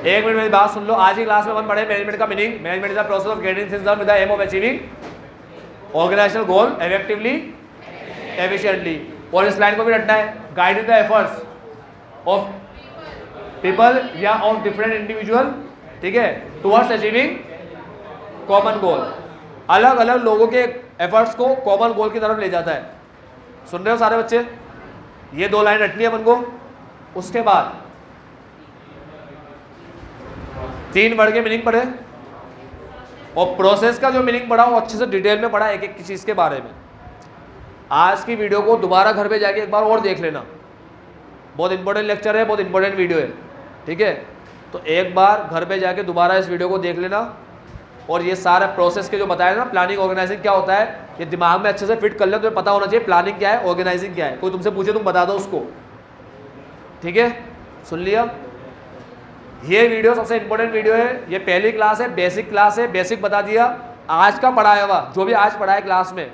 एक मिनट मेरी बात सुन लो। आज की क्लास में अपन पढ़े मैनेजमेंट का meaning. Management is the process of getting things done with the aim of achieving organisational goal effectively efficiently. और इस लाइन को भी रटना है, guiding the efforts of people या ऑफ डिफरेंट इंडिविजुअल, ठीक है, टुवर्ड्स अचीविंग कॉमन गोल। अलग अलग लोगों के एफर्ट्स को कॉमन गोल की तरफ ले जाता है। सुन रहे हो सारे बच्चे? ये 2 लाइन रटनी है अपन को। उसके बाद 3 वर्ड के मीनिंग पढ़े और प्रोसेस का जो मीनिंग पढ़ा वो अच्छे से डिटेल में पढ़ा, एक एक चीज़ के बारे में। आज की वीडियो को दोबारा घर पे जाके एक बार और देख लेना, बहुत इंपॉर्टेंट लेक्चर है, बहुत इंपॉर्टेंट वीडियो है, ठीक है। तो एक बार घर पे जाके दोबारा इस वीडियो को देख लेना और ये सारा प्रोसेस के जो बताया ना, प्लानिंग ऑर्गेनाइजिंग क्या होता है, ये दिमाग में अच्छे से फिट कर ले। तुम्हें पता होना चाहिए प्लानिंग क्या है, ऑर्गेनाइजिंग क्या है। कोई तुमसे पूछे तुम बता दो उसको, ठीक है। सुन लिया, ये वीडियो सबसे इंपॉर्टेंट वीडियो है। ये पहली क्लास है, बेसिक क्लास है, बेसिक बता दिया। आज का पढ़ाया हुआ जो भी आज पढ़ाया क्लास में,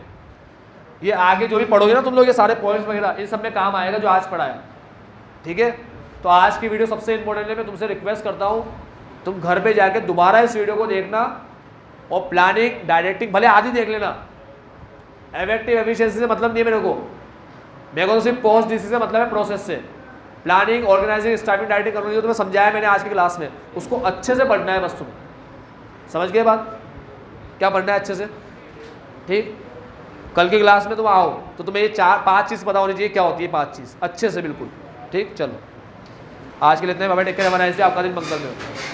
ये आगे जो भी पढ़ोगे ना तुम लोग, ये सारे पॉइंट्स वगैरह इन सब में काम आएगा जो आज पढ़ाया, ठीक है। तो आज की वीडियो सबसे इंपॉर्टेंट है। मैं तुमसे रिक्वेस्ट करता हूँ तुम घर पे जाके दोबारा इस वीडियो को देखना और प्लानिंग डायरेक्टिंग भले आधी देख लेना। इफेक्टिव एफिशिएंसी से मतलब नहीं है मेरे को तो सिर्फ पोस्ट डीसी से मतलब है, प्रोसेस से। प्लानिंग ऑर्गेनाइजिंग स्टाफिंग डायरेक्टिंग करनी है, तुम्हें समझाया मैंने आज की क्लास में, उसको अच्छे से पढ़ना है बस। तुम्हें समझ गए बात, क्या पढ़ना है अच्छे से, ठीक। कल की क्लास में तुम आओ तो तुम्हें ये 4-5 चीज़ पता होनी चाहिए क्या होती है, 5 चीज़ अच्छे से, बिल्कुल ठीक। चलो आज के लिए इतने, bye, take care, have a nice day, आपका दिन मंगल में हो।